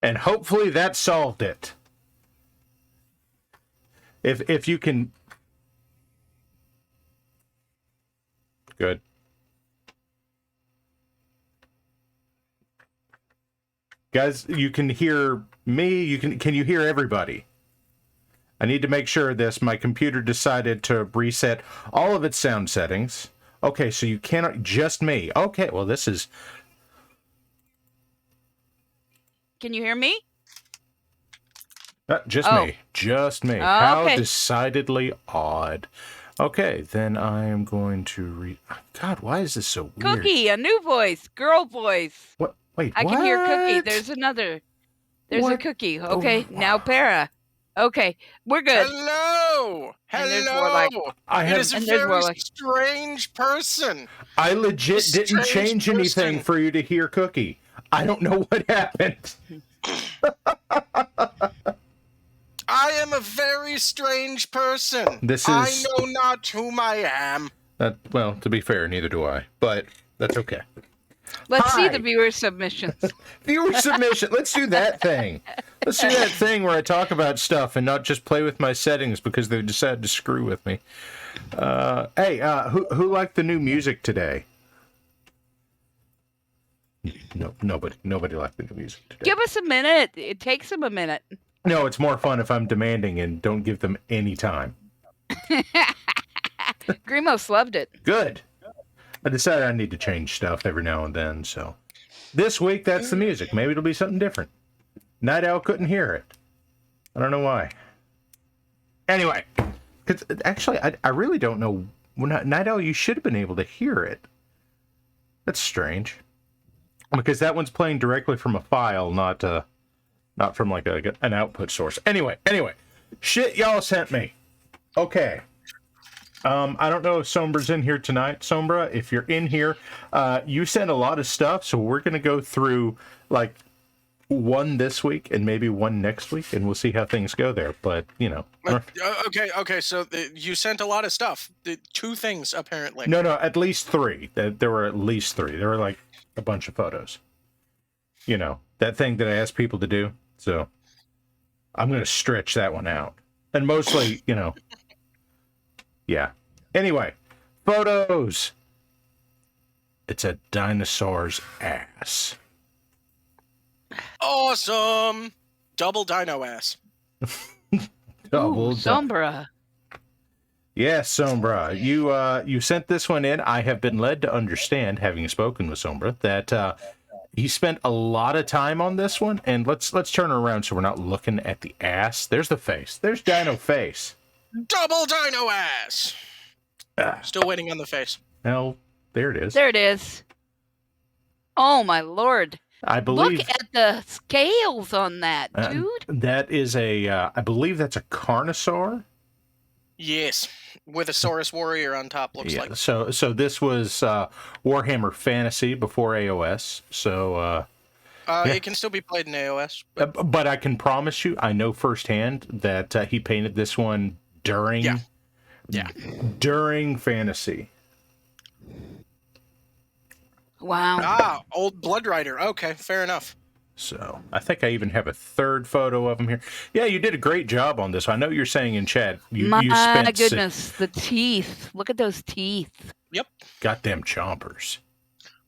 And hopefully that solved it. If you can... Good. Guys, you can hear me. Can you hear everybody? I need to make sure of this. My computer decided to reset all of its sound settings. Okay, so you cannot... Just me. Okay, well, this is... Can you hear me? Just me. Just me. Oh, How okay. decidedly odd. Okay, then I am going to read... God, why is this so weird? Cookie, a new voice. Girl voice. What? Wait, I what? can hear Cookie. There's another. There's What? a Cookie. Okay, Oh, now Para. Okay, we're good. Hello! And there's Hello! Warlax. It is a And there's very Warlax. strange person. I legit didn't Strange change anything person. for you to hear Cookie. I don't know what happened. I am a very strange person. This I is- know not whom I am. Well, to be fair, neither do I. But that's okay. Let's see Hi. the viewer submissions. Viewer submission. Let's do that thing. Let's do that thing where I talk about stuff and not just play with my settings because they decided to screw with me. Hey, who liked the new music today? No, nobody liked the new music today. Give us a minute. It takes them a minute. No, it's more fun if I'm demanding and don't give them any time. Grimos loved it. Good. I decided I need to change stuff every now and then, so. This week, that's the music. Maybe it'll be something different. Night Owl couldn't hear it. I don't know why. Anyway, because actually, I really don't know. Night Owl, you should have been able to hear it. That's strange. Because that one's playing directly from a file, not from like an output source. Anyway, shit y'all sent me. Okay. I don't know if Sombra's in here tonight. Sombra, if you're in here, you sent a lot of stuff, so we're going to go through like one this week and maybe one next week, and we'll see how things go there. But, you know. Okay, so you sent a lot of stuff. 2 things, apparently. No, at least 3. There were at least 3. There were like a bunch of photos. You know, that thing that I asked people to do. So I'm going to stretch that one out. And mostly, you know. Yeah. Anyway, photos. It's a dinosaur's ass. Awesome! Double dino ass. Double. Sombra. Yes, Sombra. You sent this one in. I have been led to understand, having spoken with Sombra, that he spent a lot of time on this one. And let's turn her around so we're not looking at the ass. There's the face. There's Dino face. Double dino ass! Still waiting on the face. Well, there it is. There it is. Oh, my Lord. I believe. Look at the scales on that, dude. That is I believe that's a Carnosaur. Yes, with a Saurus Warrior on top, looks like. So this was Warhammer Fantasy before AOS. So it can still be played in AOS. But I can promise you, I know firsthand that he painted this one during during Fantasy. Wow. Old Blood Rider. Okay, fair enough. So I think I even have a third photo of him here. Yeah, you did a great job on this. I know you're saying in chat you spent goodness, the teeth. Look at those teeth. Yep. Goddamn chompers.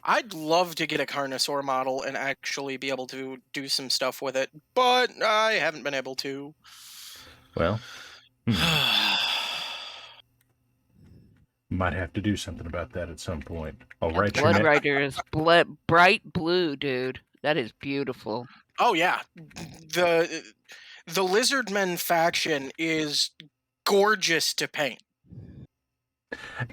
I'd love to get a Carnosaur model and actually be able to do some stuff with it, but I haven't been able to. Well, might have to do something about that at some point. All right, Blood Rider is bright blue, dude. That is beautiful. Oh yeah, the Lizardmen faction is gorgeous to paint,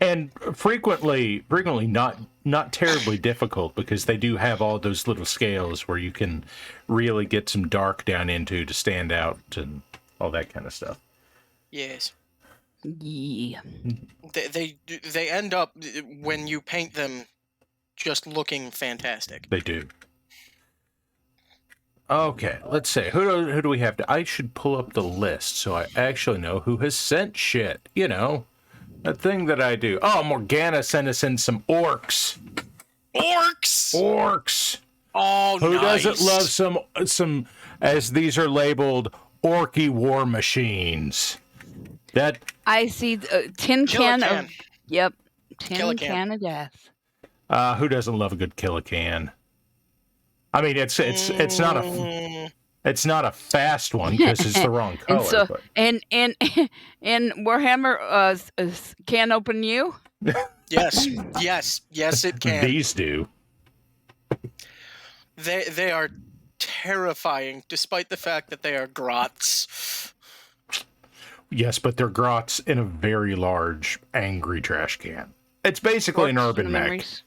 and frequently not terribly difficult because they do have all those little scales where you can really get some dark down into to stand out and all that kind of stuff. Yes. Yeah. They end up, when you paint them, just looking fantastic. They do. Okay, let's see. Who do we have to... I should pull up the list so I actually know who has sent shit. You know, that thing that I do. Oh, Morgana sent us in some orcs. Orcs! Orcs! Oh, Who nice. doesn't love some as these are labeled Orky War Machines. That I see tin can Kill-a-can. of yep, Kill-a-can. can of death. who doesn't love a good Kill-a-can? I mean, it's not a fast one because it's the wrong color. And so but and Warhammer can open you. Yes, it can. these do. They are terrifying, despite the fact that they are grots. Yes, but they're grots in a very large, angry trash can. It's basically an urban mech. Memories.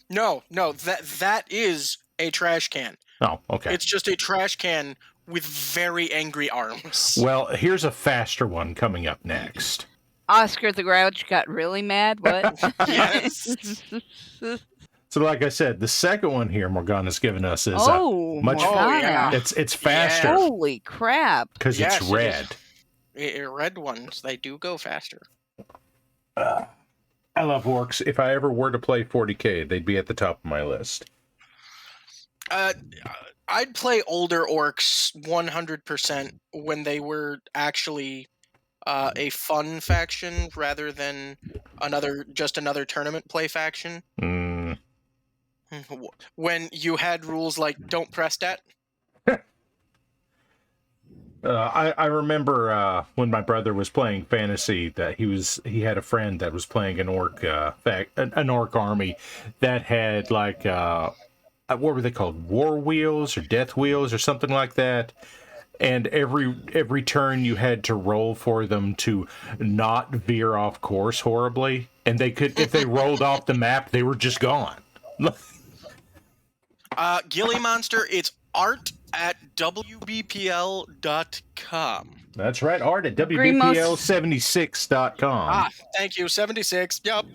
No, that is a trash can. Oh, okay. It's just a trash can with very angry arms. Well, here's a faster one coming up next. Oscar the Grouch got really mad. What? Yes. So, like I said, the second one here Morgana's given us is much. Morgana. yeah. It's faster Yeah. Holy crap! because Yes, it's it red. Red ones, they do go faster. I love orcs. If I ever were to play 40K, they'd be at the top of my list. I'd play older orcs 100% when they were actually a fun faction rather than another tournament play faction. Mm. When you had rules like don't press that. I remember when my brother was playing fantasy that he had a friend that was playing an orc an orc army that had like what were they called, war wheels or death wheels or something like that, and every turn you had to roll for them to not veer off course horribly, and they could, if they rolled off the map, they were just gone. Gilly Monster, it's art at WBPL.com. That's right, art at WBPL76.com. Thank you, 76. Yup.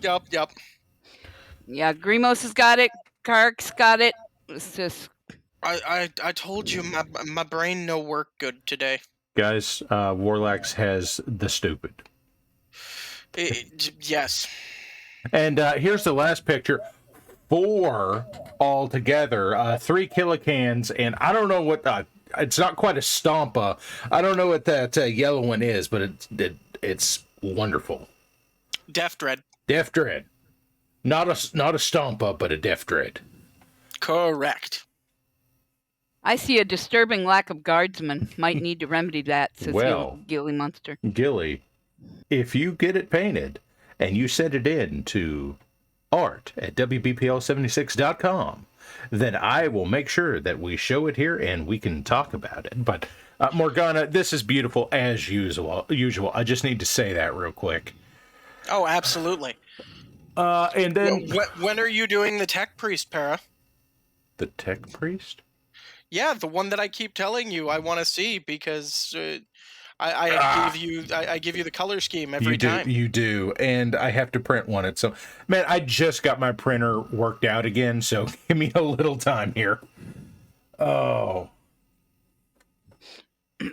Yeah, Grimos has got it. Kark's got it. It's just I told you my brain no work good today. Guys, Warlax has the stupid. Yes. And here's the last picture. 4 altogether, 3 kilocans, and I don't know what it's not quite a stompa. I don't know what that yellow one is, but it's wonderful. Death Dread. Death Dread, not a stompa, but a Death Dread. Correct. I see a disturbing lack of guardsmen. Might need to remedy that, says Well, Gilly Monster. Gilly, if you get it painted and you send it in to art at WBPL76.com, then I will make sure that we show it here and we can talk about it. But Morgana, this is beautiful as usual. I just need to say that real quick. Oh, absolutely. And then when are you doing the Tech Priest, Para? the Tech Priest? Yeah, the one that I keep telling you I want to see because I give you the color scheme every time. You do, and I have to print one. So, man, I just got my printer worked out again, so give me a little time here. Oh.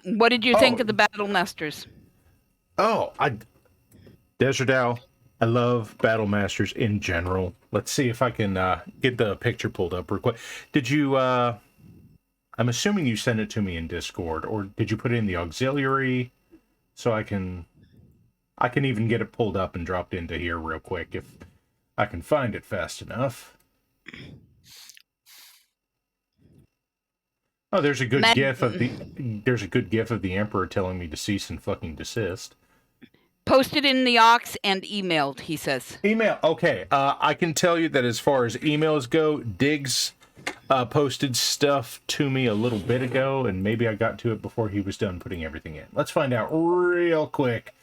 What did you think of the Battle Masters? Desert Owl, I love Battle Masters in general. Let's see if I can get the picture pulled up real quick. Did you, I'm assuming you sent it to me in Discord, or did you put it in the auxiliary so I can even get it pulled up and dropped into here real quick if I can find it fast enough. Oh, there's a good gif of the Emperor telling me to cease and fucking desist. Posted in the aux and emailed, he says. Email, okay. I can tell you that as far as emails go, Diggs posted stuff to me a little bit ago, and maybe I got to it before he was done putting everything in. Let's find out real quick.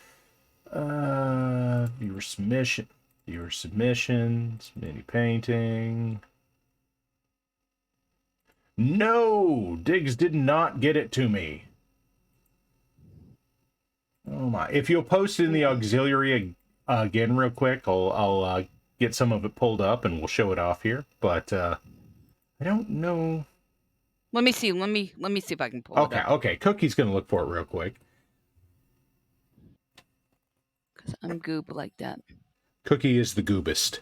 Viewer submissions, mini painting. No, Diggs did not get it to me. Oh my! If you'll post it in the auxiliary again real quick, I'll get some of it pulled up and we'll show it off here. But I don't know. Let me see. Let me see if I can pull it up. Okay. Cookie's gonna look for it real quick. Because I'm goob like that. Cookie is the goobest.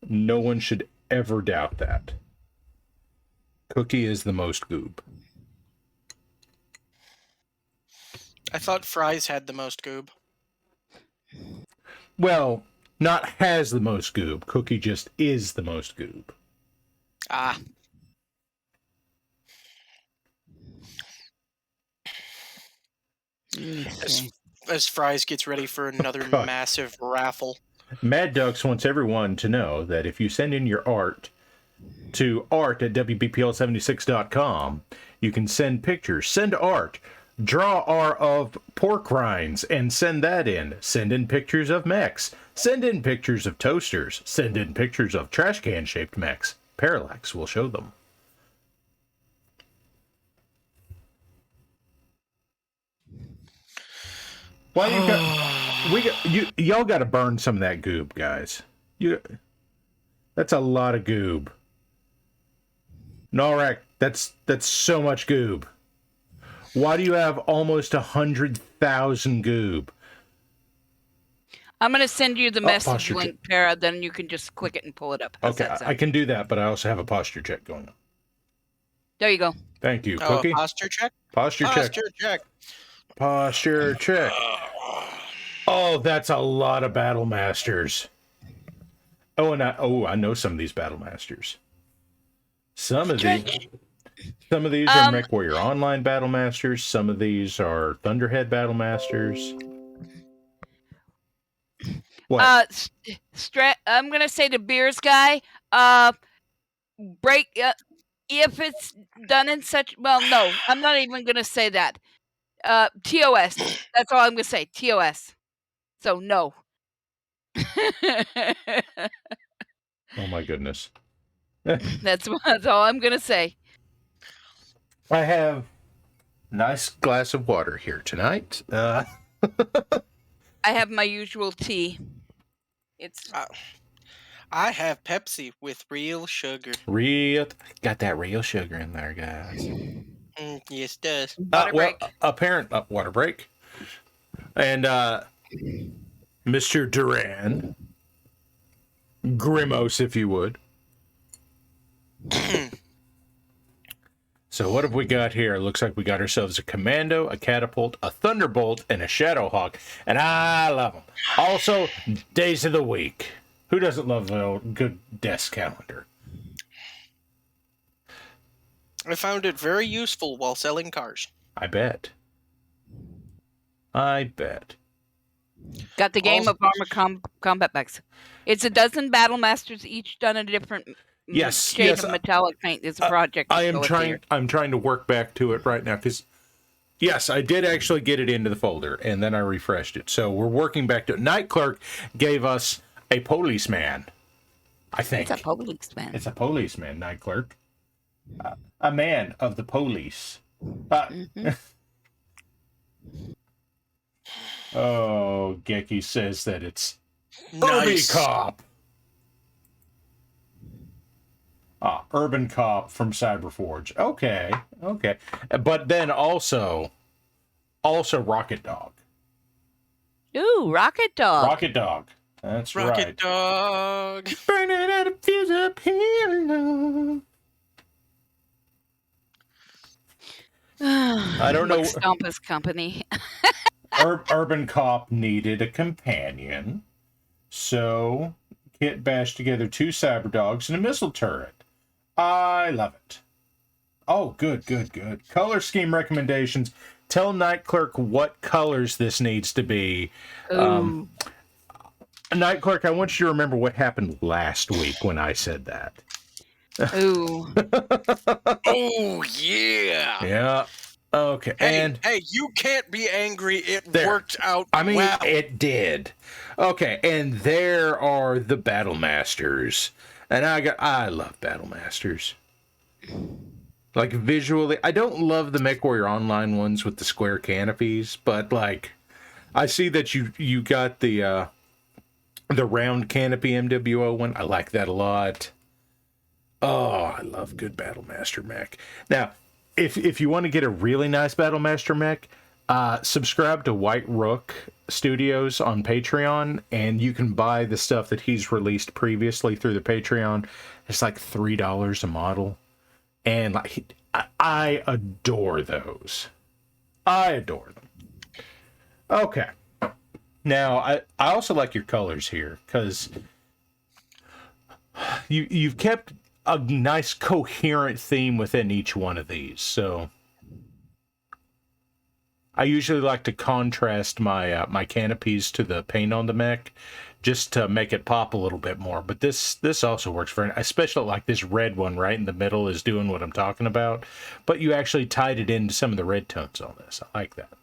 No one should ever doubt that. Cookie is the most goob. I thought Fries had the most goob. Well, not has the most goob. Cookie just is the most goob. Ah. As Fries gets ready for another God. massive raffle. Mad Ducks wants everyone to know that if you send in your art to art@wbpl76.com, you can send pictures, send art, draw art of pork rinds, and send that in. Send in pictures of mechs. Send in pictures of toasters. Send in pictures of trash can-shaped mechs. Parallax will show them. Why you got y'all got to burn some of that goob, guys. That's a lot of goob. Marik, that's so much goob. Why do you have almost 100,000 goob? I'm going to send you the message posture link, Para, then you can just click it and pull it up. How's Okay, that sound? I can do that, but I also have a posture check going on. There you go. Thank you, Oh, Cookie. posture check? Posture check. Posture check. Posture check. Oh, that's a lot of Battle Masters. Oh, and I know some of these Battle Masters. Some of these are MechWarrior Online Battle Masters. Some of these are Thunderhead Battle Masters. What? I'm gonna say to Beers guy, break if it's done in such. Well, no, I'm not even gonna say that. TOS. That's all I'm gonna say. TOS. So no. Oh my goodness. That's all I'm gonna say. I have a nice glass of water here tonight. I have my usual tea. It's I have Pepsi with real sugar. Got that real sugar in there, guys. Yes, it does. Water break. Water break. And Mr. Duran, Grimos, if you would. So what have we got here? Looks like we got ourselves a Commando, a Catapult, a Thunderbolt, and a Shadowhawk. And I love them. Also, days of the week. Who doesn't love the old good desk calendar? I found it very useful while selling cars. I bet. Got the game of Armor Combat Mechs. It's a dozen Battle Masters, each done a different shade of metallic paint. It's a project. I'm trying to work back to it right now because, yes, I did actually get it into the folder and then I refreshed it. So we're working back to it. Night Clerk gave us a policeman. I think it's a policeman. It's a policeman, Night Clerk. A man of the police. Oh, Geki says that it's Nice. Urban Cop. Urban Cop from Cyberforge. Okay. But then also Rocket Dog. Ooh, Rocket Dog. Rocket Dog. That's right. Rocket Dog. Burning out a fuse up here. I don't know. Stompa's company. Urban Cop needed a companion, so Kit bashed together 2 cyber dogs and a missile turret. I love it. Oh, good. Color scheme recommendations. Tell Night Clerk what colors this needs to be. Night Clerk, I want you to remember what happened last week when I said that. Ooh. Oh, yeah. Yeah. Okay. Hey, you can't be angry. It worked out well. It did. Okay, and there are the Battle Masters. And I love Battle Masters. Like visually, I don't love the MechWarrior Online ones with the square canopies, but like I see that you got the round canopy MWO one. I like that a lot. Oh, I love good Battle Master mech. Now, if you want to get a really nice Battle Master mech, subscribe to White Rook Studios on Patreon, and you can buy the stuff that he's released previously through the Patreon. It's like $3 a model. And like, I adore those. I adore them. Okay. Now, I also like your colors here, because you've kept a nice coherent theme within each one of these. So I usually like to contrast my my canopies to the paint on the mech, just to make it pop a little bit more. But this also works for, especially like this red one right in the middle is doing what I'm talking about. But you actually tied it into some of the red tones on this. I like that.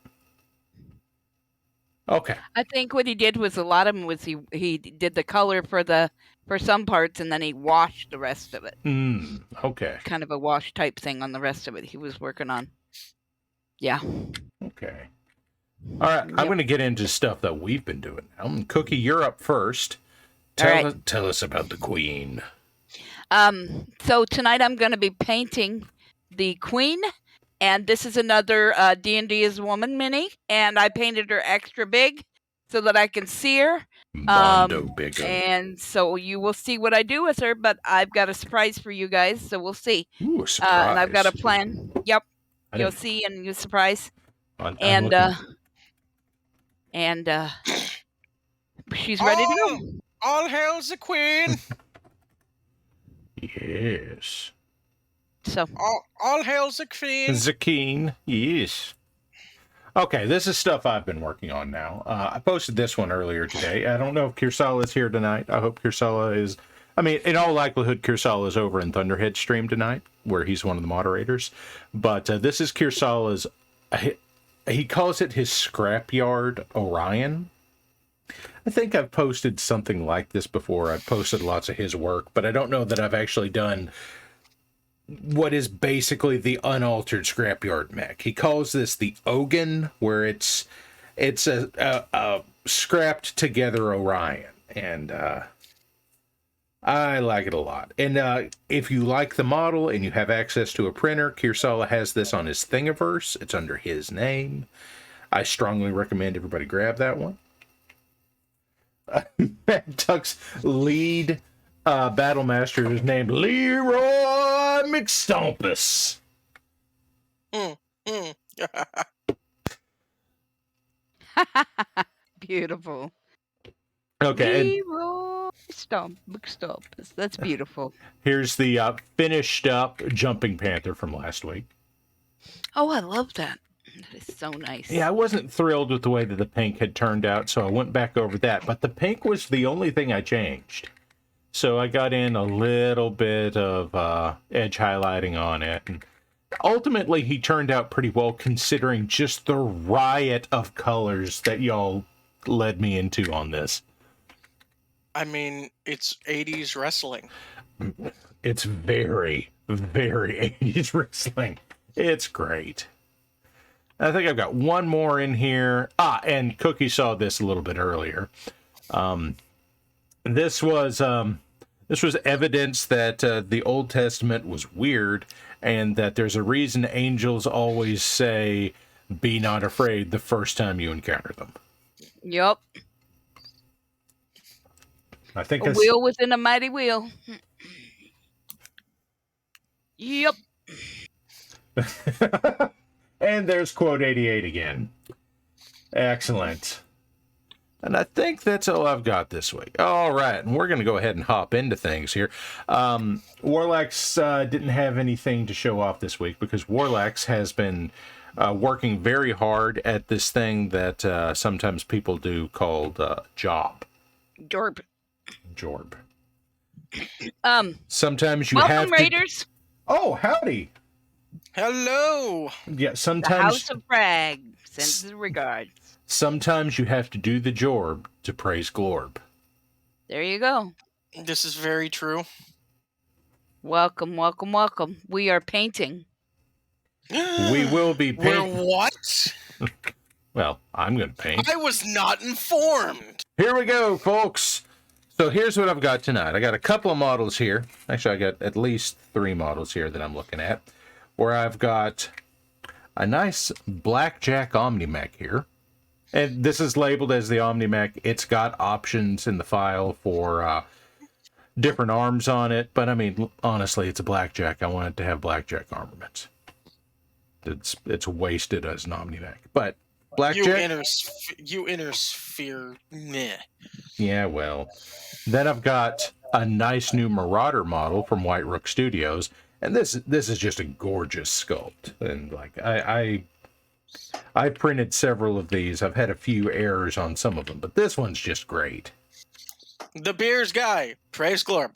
Okay. I think what he did was a lot of them was he did the color for some parts and then he washed the rest of it. Okay. Kind of a wash type thing on the rest of it he was working on. Yeah. Okay. All right. Yep. I'm going to get into stuff that we've been doing now. Cookie, you're up first. Tell us about the Queen. So tonight I'm going to be painting the Queen. And this is another D&D is Woman mini, and I painted her extra big so that I can see her. Mondo bigger. And so you will see what I do with her, but I've got a surprise for you guys, so we'll see. Ooh, a surprise. And I've got a plan. Yep. You'll see and you'll surprise. And she's ready to go. All hail's the Queen. Yes. So all hail's the Queen. Zakeen, yes. Okay, this is stuff I've been working on now. I posted this one earlier today. I don't know if Kirsala is here tonight. I hope Kirsala is. I mean, in all likelihood, Kirsala is over in Thunderhead's stream tonight, where he's one of the moderators. But this is Kirsala's. He calls it his scrapyard Orion. I think I've posted something like this before. I've posted lots of his work, but I don't know that I've actually done what is basically the unaltered scrapyard mech. He calls this the Ogun, where it's a scrapped together Orion, and I like it a lot. And if you like the model and you have access to a printer, Kirsala has this on his Thingiverse. It's under his name. I strongly recommend everybody grab that one. Mad Tuck's lead battle master is named Leroy McStompus. Beautiful. Okay. Leroy McStompus. That's beautiful. Here's the finished up Jumping Panther from last week. Oh, I love that. That is so nice. Yeah, I wasn't thrilled with the way that the pink had turned out, so I went back over that. But the pink was the only thing I changed. So I got in a little bit of edge highlighting on it. And ultimately, he turned out pretty well, considering just the riot of colors that y'all led me into on this. I mean, it's 80s wrestling. It's very, very 80s wrestling. It's great. I think I've got one more in here. And Cookie saw this a little bit earlier. This was evidence that the Old Testament was weird, and that there's a reason angels always say, "Be not afraid" the first time you encounter them. Yep. I think a wheel within a mighty wheel. Yep. And there's quote 88 again. Excellent. And I think that's all I've got this week. All right, and we're going to go ahead and hop into things here. Warlax didn't have anything to show off this week because Warlax has been working very hard at this thing that sometimes people do called Jorb. Sometimes you welcome, have Raiders. Oh, howdy. Hello. Yeah, sometimes the House of Bragg sends the regards. Sometimes you have to do the Jorb to praise Glorb. There you go. This is very true. Welcome, welcome, welcome. We are painting. We will be painting. We're what? Well, I'm going to paint. I was not informed. Here we go, folks. So here's what I've got tonight. I got a couple of models here. Actually, I got at least 3 models here that I'm looking at. Where I've got a nice Blackjack Omni-Mech here. And this is labeled as the Omni-Mech. It's got options in the file for different arms on it. But I mean, honestly, it's a blackjack. I want it to have blackjack armaments. It's wasted as an Omni-Mech. But blackjack. You inner sphere. Meh. Yeah, well. Then I've got a nice new Marauder model from White Rook Studios, and this is just a gorgeous sculpt. And like I printed several of these. I've had a few errors on some of them, but this one's just great. The beers guy, praise Glorb.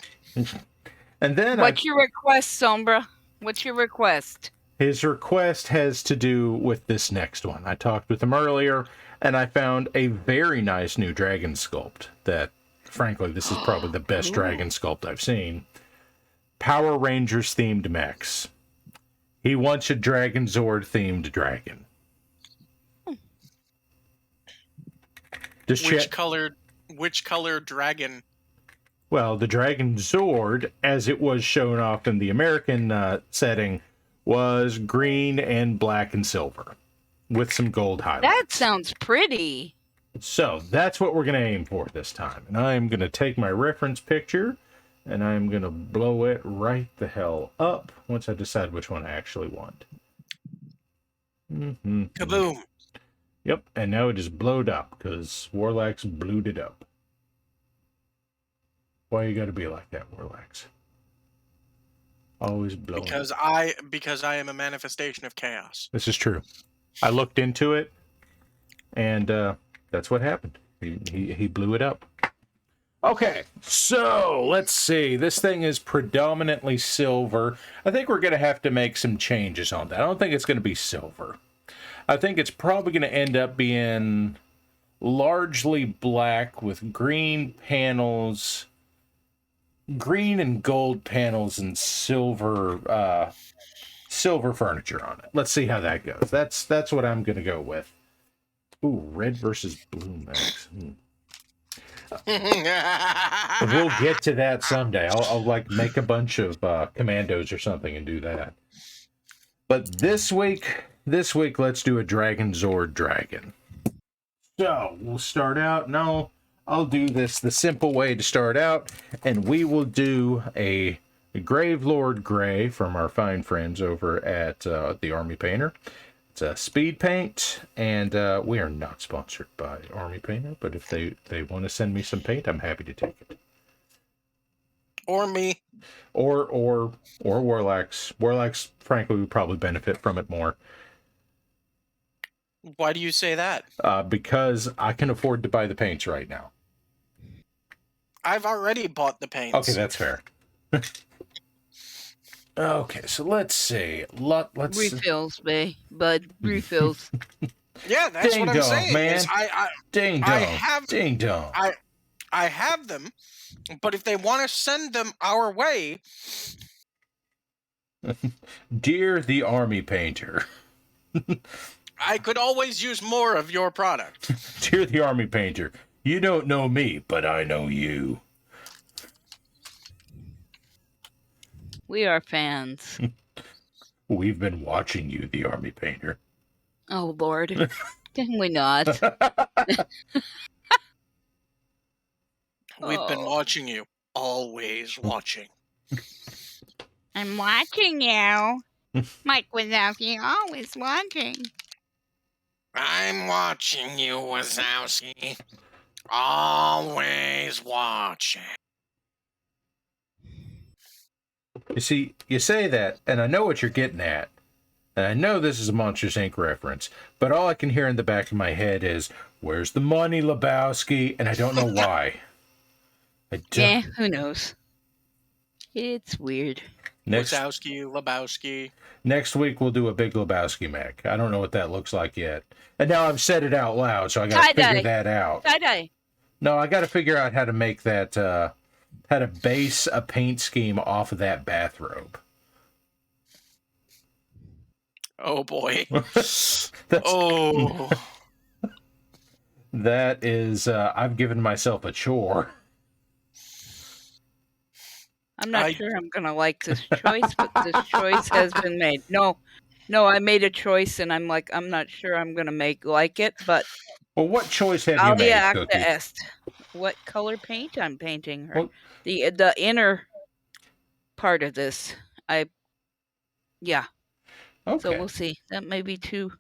And then what's your request, Sombra? What's your request? His request has to do with this next one. I talked with him earlier, and I found a very nice new dragon sculpt that, frankly, this is probably the best dragon sculpt I've seen. Power Rangers themed mechs. He wants a Dragon Zord themed dragon. Which color dragon? Well, the Dragon Zord, as it was shown off in the American setting, was green and black and silver with some gold highlights. That sounds pretty. So that's what we're going to aim for this time. And I'm going to take my reference picture and I'm going to blow it right the hell up once I decide which one I actually want. Mm-hmm. Kaboom. Yep, and now it is blowed up because Warlax blewed it up. Why you got to be like that, Warlax? Always blowing. Because I am a manifestation of chaos. This is true. I looked into it, and that's what happened. He blew it up. Okay, so let's see. This thing is predominantly silver. I think we're going to have to make some changes on that. I don't think it's going to be silver. I think it's probably going to end up being largely black with green panels, green and gold panels, and silver furniture on it. Let's see how that goes. That's what I'm going to go with. Ooh, red versus blue max. We'll get to that someday. I'll like make a bunch of commandos or something and do that. But this week, let's do a Dragon Zord dragon. So we'll start out. No, I'll do this the simple way to start out, and we will do a Gravelord Gray from our fine friends over at the Army Painter. It's a speed paint, and we are not sponsored by Army Painter, but if they want to send me some paint, I'm happy to take it. Or me. Or Warlax. Warlax, frankly, would probably benefit from it more. Why do you say that? Because I can afford to buy the paints right now. I've already bought the paints. Okay, that's fair. Okay, so let's see. Let's refills, bud. Refills. Yeah, that's ding what I'm dong, saying. Man. Ding dong. Ding dong. I have them, but if they want to send them our way, Dear the Army Painter, I could always use more of your product. Dear the Army Painter, you don't know me, but I know you. We are fans. We've been watching you, the Army Painter. Oh, Lord. Can we not? We've been watching you. Always watching. I'm watching you. Mike Wazowski, always watching. I'm watching you, Wazowski. Always watching. You see, you say that, and I know what you're getting at. And I know this is a Monsters, Inc. reference, but all I can hear in the back of my head is, where's the money, Lebowski? And I don't know why. Yeah, who knows? It's weird. Wazowski, Lebowski. Next week, we'll do a big Lebowski mech. I don't know what that looks like yet. And now I've said it out loud, so I got to figure that out. Tie-dye. No, I got to figure out how to make that, how to base a paint scheme off of that bathrobe. Oh, boy. That is, I've given myself a chore. I'm not sure I'm going to like this choice, but this choice has been made. No, I made a choice, and I'm not sure I'm going to like it, but... Well, what choice have you made, Cookie? what color paint I'm painting. Or Well- the inner part of this. Yeah. So Okay. we'll see. That may be too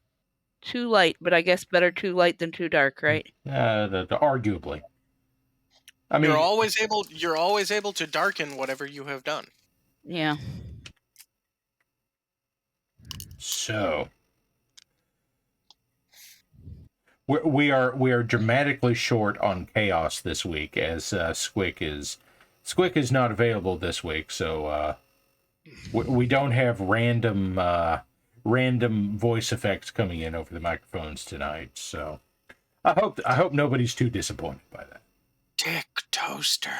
light, but I guess better too light than too dark, right? Arguably. I mean, You're always able to darken whatever you have done. Yeah. so we are dramatically short on chaos this week, as Squick is not available this week, so we don't have random voice effects coming in over the microphones tonight. So I hope nobody's too disappointed by that. Dick Toaster.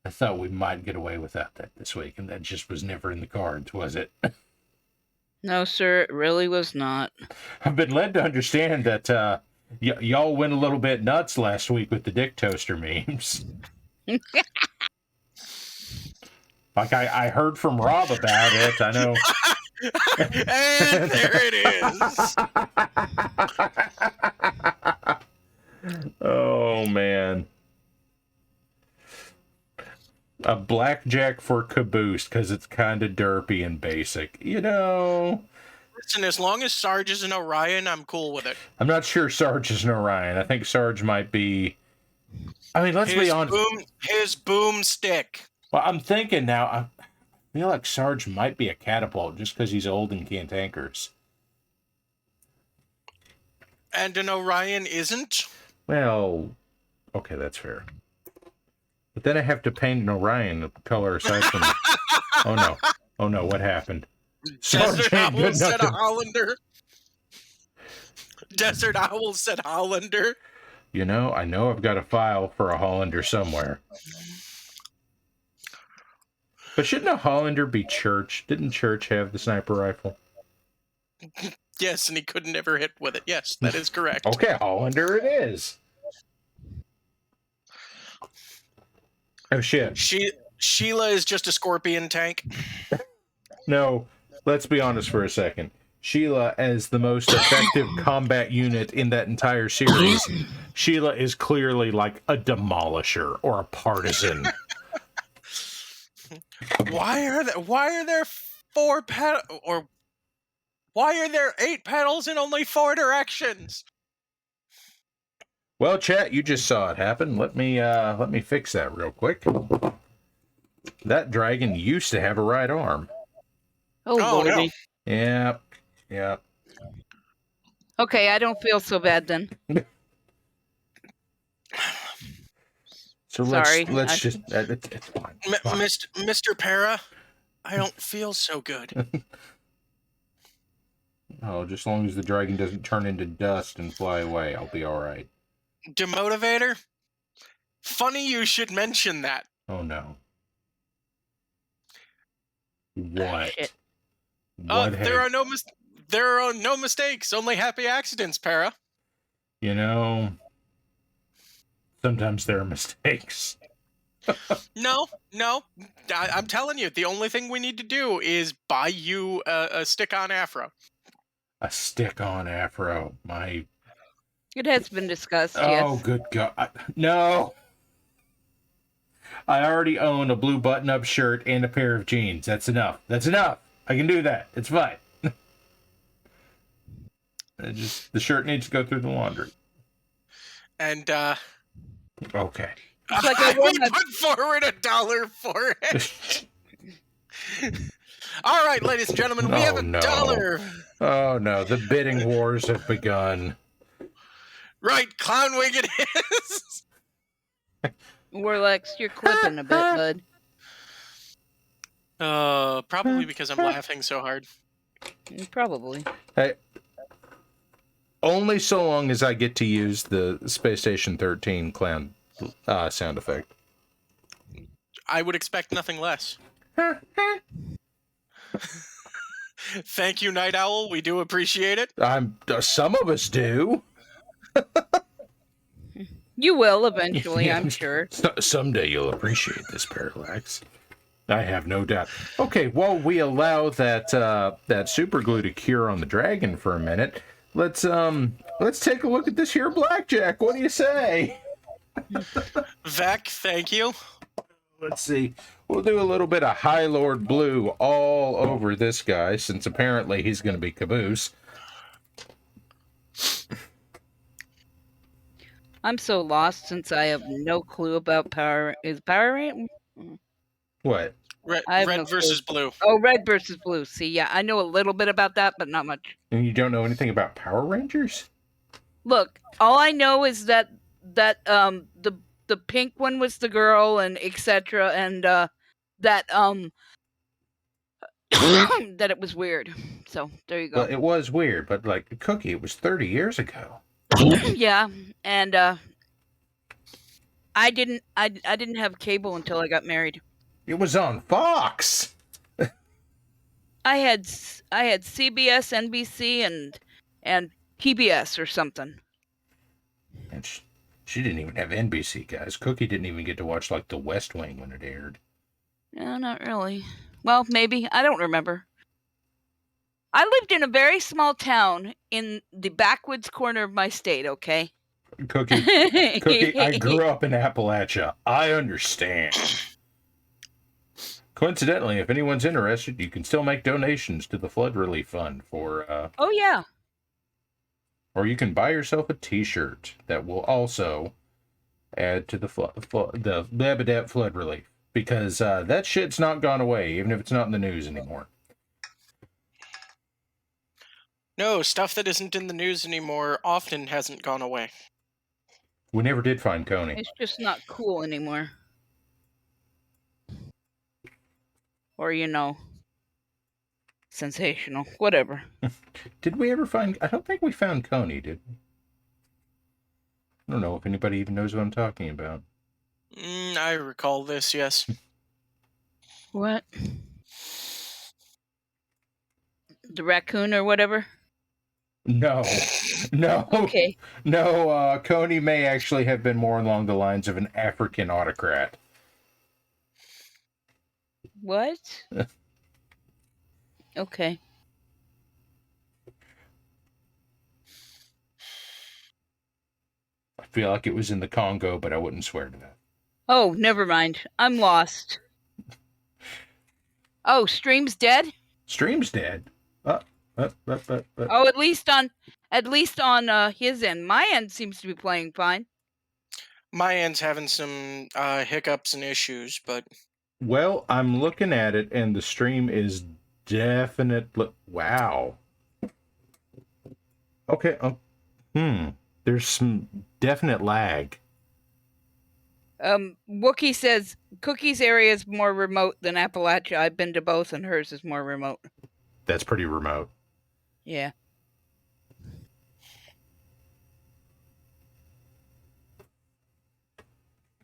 I thought we might get away without that this week, and that just was never in the cards, was it? No, sir, it really was not. I've been led to understand that y'all went a little bit nuts last week with the Dick Toaster memes. Like, I heard from Rob about it, I know. And there it is. Oh, man. A blackjack for Caboose, because it's kind of derpy and basic. You know... Listen, as long as Sarge is an Orion, I'm cool with it. I'm not sure Sarge is an Orion. I think Sarge might be... I mean, let's be honest. His boomstick. Well, I'm thinking now, I feel like Sarge might be a catapult just because he's old and can't anchors. And an Orion isn't? Well, okay, that's fair. But then I have to paint an Orion a color aside from... Oh no, what happened? Desert Owl said a Hollander. Desert Owl said Hollander. You know, I know I've got a file for a Hollander somewhere. But shouldn't a Hollander be Church? Didn't Church have the sniper rifle? Yes, and he couldn't ever hit with it. Yes, that is correct. Okay, Hollander it is. Oh, shit. Sheila is just a scorpion tank. No, let's be honest for a second. Sheila, as the most effective combat unit in that entire series, Sheila is clearly like a demolisher or a partisan. Why are there 4 pedals, or why are there 8 pedals in only 4 directions? Well, chat, you just saw it happen. Let me fix that real quick. That dragon used to have a right arm. Oh, Lordy. No. Yep. Okay, I don't feel so bad then. So Sorry, let's just it's fine. Mr. Para, I don't feel so good. Oh, just as long as the dragon doesn't turn into dust and fly away, I'll be all right. Demotivator? Funny you should mention that. Oh no. What? Shit. There are no mistakes, only happy accidents, Para. You know, sometimes there are mistakes. No, I'm telling you, the only thing we need to do is buy you a stick-on afro. A stick-on afro. It has been discussed, Oh, yes. good God. No. I already own a blue button-up shirt and a pair of jeans. That's enough. I can do that. It's fine. The shirt needs to go through the laundry. And, Okay. It's like I would put forward $1 for it. All right, ladies and gentlemen, we have $1. Oh, no. The bidding wars have begun. Right, Clownwig it is. Warlax, you're clipping a bit, bud. Probably because I'm laughing so hard. Probably. Hey, only so long as I get to use the Space Station 13 clown sound effect. I would expect nothing less. Thank you, Night Owl. We do appreciate it. Some of us do. You will eventually, I'm sure. Someday you'll appreciate this, Parallax. I have no doubt. Okay, while we allow that super glue to cure on the dragon for a minute, let's Let's take a look at this here blackjack. What do you say? Vec, thank you. Let's see. We'll do a little bit of High Lord Blue all over this guy, since apparently he's going to be caboose. I'm so lost since I have no clue about Power. Is Power Rank? What? Red, I have red no versus clue. blue. Oh, red versus blue. See, yeah, I know a little bit about that, but not much. And you don't know anything about Power Rangers? Look, all I know is that the pink one was the girl and etc. and that that it was weird. So there you go. Well, it was weird, but like Cookie, it was 30 years ago. Yeah, and I didn't have cable until I got married. It was on Fox. I had CBS, NBC, and PBS or something. And she didn't even have NBC, guys. Cookie didn't even get to watch like The West Wing when it aired. No, not really. Well, maybe. I don't remember. I lived in a very small town in the backwoods corner of my state, okay? Cookie, I grew up in Appalachia. I understand. Coincidentally, if anyone's interested, you can still make donations to the Flood Relief Fund for... Oh, yeah. Or you can buy yourself a T-shirt that will also add to the Lebedet flood relief. Because that shit's not gone away, even if it's not in the news anymore. No, stuff that isn't in the news anymore often hasn't gone away. We never did find Coney. It's just not cool anymore. Or, sensational. Whatever. Did we ever find... I don't think we found Coney, did we? I don't know if anybody even knows what I'm talking about. I recall this, yes. What? The raccoon or whatever? No. Okay. No, Coney may actually have been more along the lines of an African autocrat. What? Okay. I feel like it was in the Congo, but I wouldn't swear to that. Oh, never mind. I'm lost. Oh, stream's dead? Stream's dead. Oh, at least on his end. My end seems to be playing fine. My end's having some hiccups and issues, but... Well, I'm looking at it, and the stream is definitely... Wow. Okay. There's some definite lag. Wookie says Cookie's area is more remote than Appalachia. I've been to both, and hers is more remote. That's pretty remote. Yeah.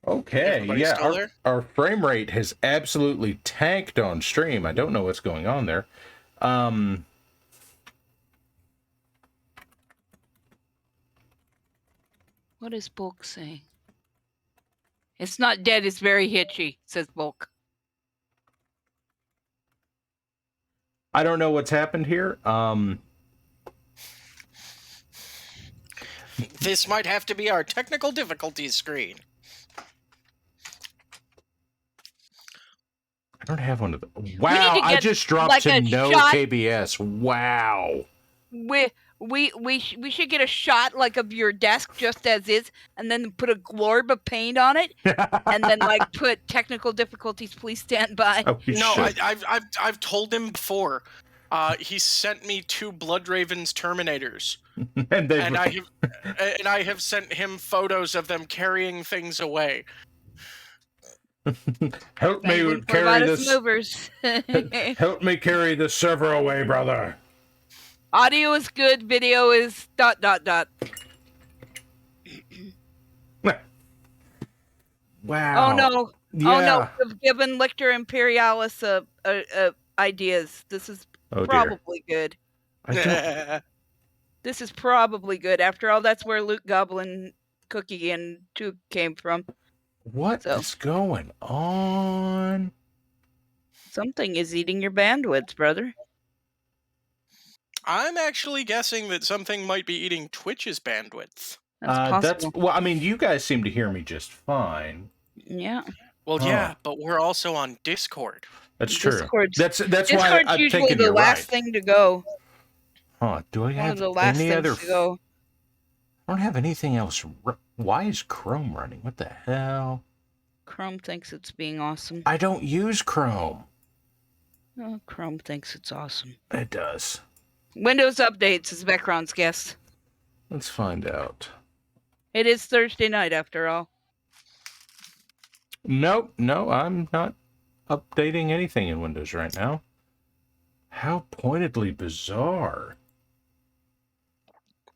Okay, Everybody yeah, still there? our frame rate has absolutely tanked on stream. I don't know what's going on there. What is Bulk saying? It's not dead, it's very hitchy, says Bulk. I don't know what's happened here. This might have to be our technical difficulties screen. I don't have one of the... Wow, I just dropped like to a no shot. KBS. Wow. We should get a shot like of your desk just as is, and then put a glorb of paint on it, and then like put technical difficulties. Please stand by. Oh, No, should. I've told him before. He sent me 2 Bloodraven's Terminators, and I have sent him photos of them carrying things away. Help me carry this. Movers. Help me carry this server away, brother. Audio is good. Video is ... Wow. Oh no! Yeah. Oh no! We've given Lictor Imperialis ideas. This is probably good. This is probably good. After all, that's where Luke Goblin, Cookie, and Took came from. What is going on? Something is eating your bandwidth, brother. I'm actually guessing that something might be eating Twitch's bandwidth. That's possible. Well, I mean, you guys seem to hear me just fine. Yeah. Well, Huh. yeah, but we're also on Discord. That's true. Discord's That's why Discord's I'm usually thinking the you're last right. thing to go. Huh? Do I One of have the last any things other? to go. I don't have anything else. Why is Chrome running? What the hell? Chrome thinks it's being awesome. I don't use Chrome. Oh, Chrome thinks it's awesome. It does. Windows updates is Vecron's guess. Let's find out. It is Thursday night after all. Nope, no, I'm not updating anything in Windows right now. How pointedly bizarre.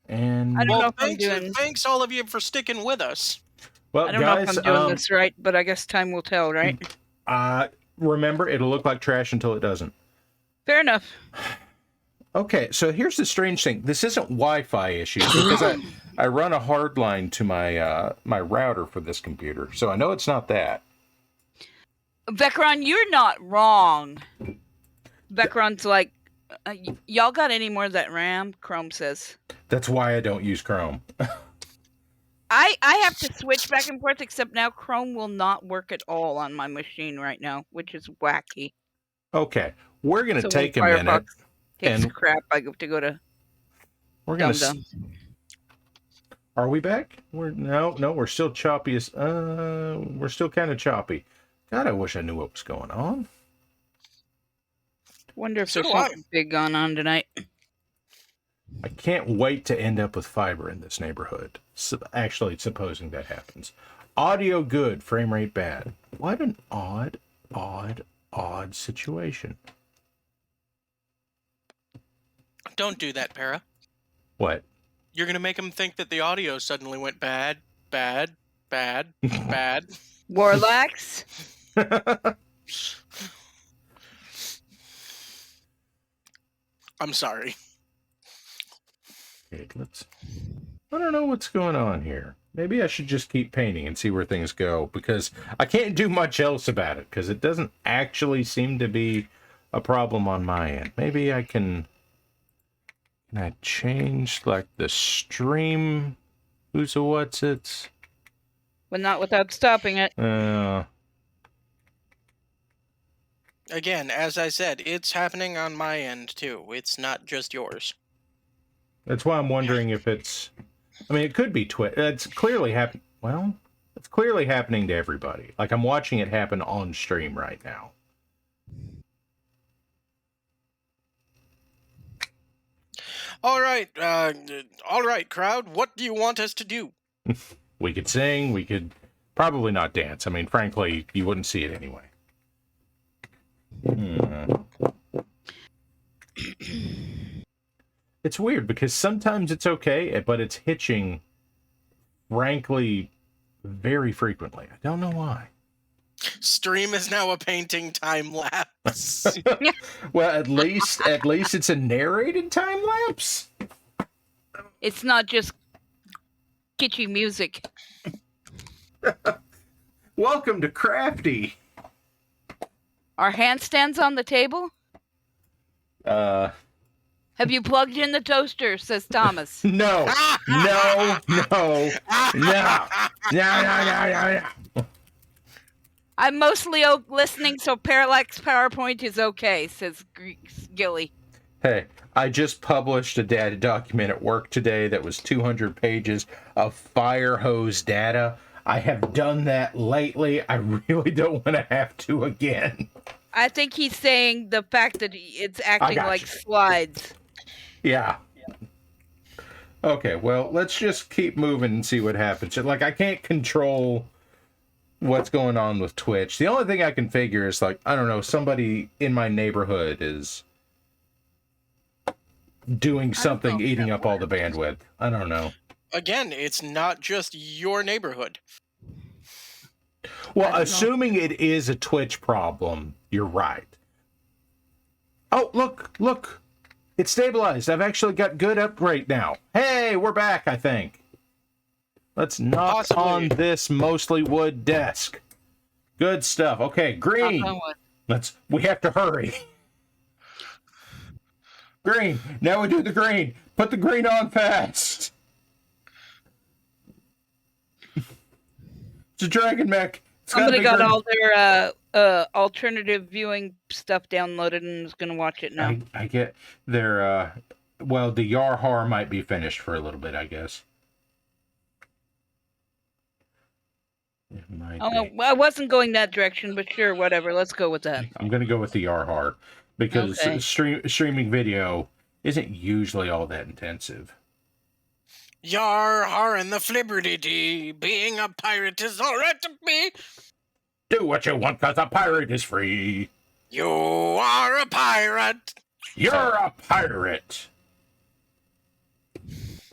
And I don't know if thanks all of you for sticking with us. well, I don't guys, know if I'm doing this right, but I guess time will tell, right? remember, it'll look like trash until it doesn't. Fair enough. Okay, so here's the strange thing. This isn't Wi-Fi issues because I run a hard line to my my router for this computer, so I know it's not that. Vecron, you're not wrong. Vecron's like, y'all got any more of that RAM? Chrome says. That's why I don't use Chrome. I have to switch back and forth, except now Chrome will not work at all on my machine right now, which is wacky. Okay, we're gonna So take a when minute. Firefox takes and- crap, I have to go to We're gonna. Dum-Dum. Are we back? No, we're still choppy as. We're still kind of choppy. God, I wish I knew what was going on. Wonder if So there's do I. something big going on tonight. I can't wait to end up with fiber in this neighborhood. Actually, supposing that happens. Audio good, frame rate bad. What an odd situation. Don't do that, Para. What? You're gonna make them think that the audio suddenly went bad, bad, bad, bad. Warlax? I'm sorry. Okay, I don't know what's going on here. Maybe I should just keep painting and see where things go, because I can't do much else about it, because it doesn't actually seem to be a problem on my end. Maybe I can I change, like, the stream? Who's a what's it's? But not without stopping it. Again, as I said, it's happening on my end too. It's not just yours. That's why I'm wondering if it's... I mean, it could be Twitch. It's clearly happening... Well, it's clearly happening to everybody. Like, I'm watching it happen on stream right now. All right, crowd. What do you want us to do? We could sing. We could probably not dance. I mean, frankly, you wouldn't see it anyway. It's weird because sometimes it's okay, but it's hitching, frankly, very frequently. I don't know why. Stream is now a painting time lapse. Well, at least it's a narrated time lapse. It's not just kitschy music. Welcome to Crafty. Are handstands on the table? Have you plugged in the toaster? Says Thomas. No. I'm mostly listening, so Parallax PowerPoint is okay, says Gilly. Hey, I just published a data document at work today that was 200 pages of fire hose data. I have done that lately. I really don't want to have to again. I think he's saying the fact that it's acting like you. slides. Yeah. Okay, well, let's just keep moving and see what happens. Like, I can't control what's going on with Twitch. The only thing I can figure is, like, I don't know, somebody in my neighborhood is doing something, eating up all the bandwidth. I don't know. Again, it's not just your neighborhood. Well, assuming it is a Twitch problem, you're right. Oh, look. It's stabilized. I've actually got good upgrade now. Hey, we're back, I think. Let's knock on this mostly wood desk. Good stuff. Okay, green. We have to hurry. Green. Now we do the green. Put the green on fast. It's a dragon mech. Somebody got all their alternative viewing stuff downloaded and is going to watch it now. I get their, well, the Yarhar might be finished for a little bit, I guess. It might be. Well, I wasn't going that direction, but sure, whatever. Let's go with that. I'm going to go with the Yarhar because Okay. streaming video isn't usually all that intensive. Yar har and the flibberty. Being a pirate is alright to be. Do what you want because a pirate is free. You are a pirate. You're a pirate.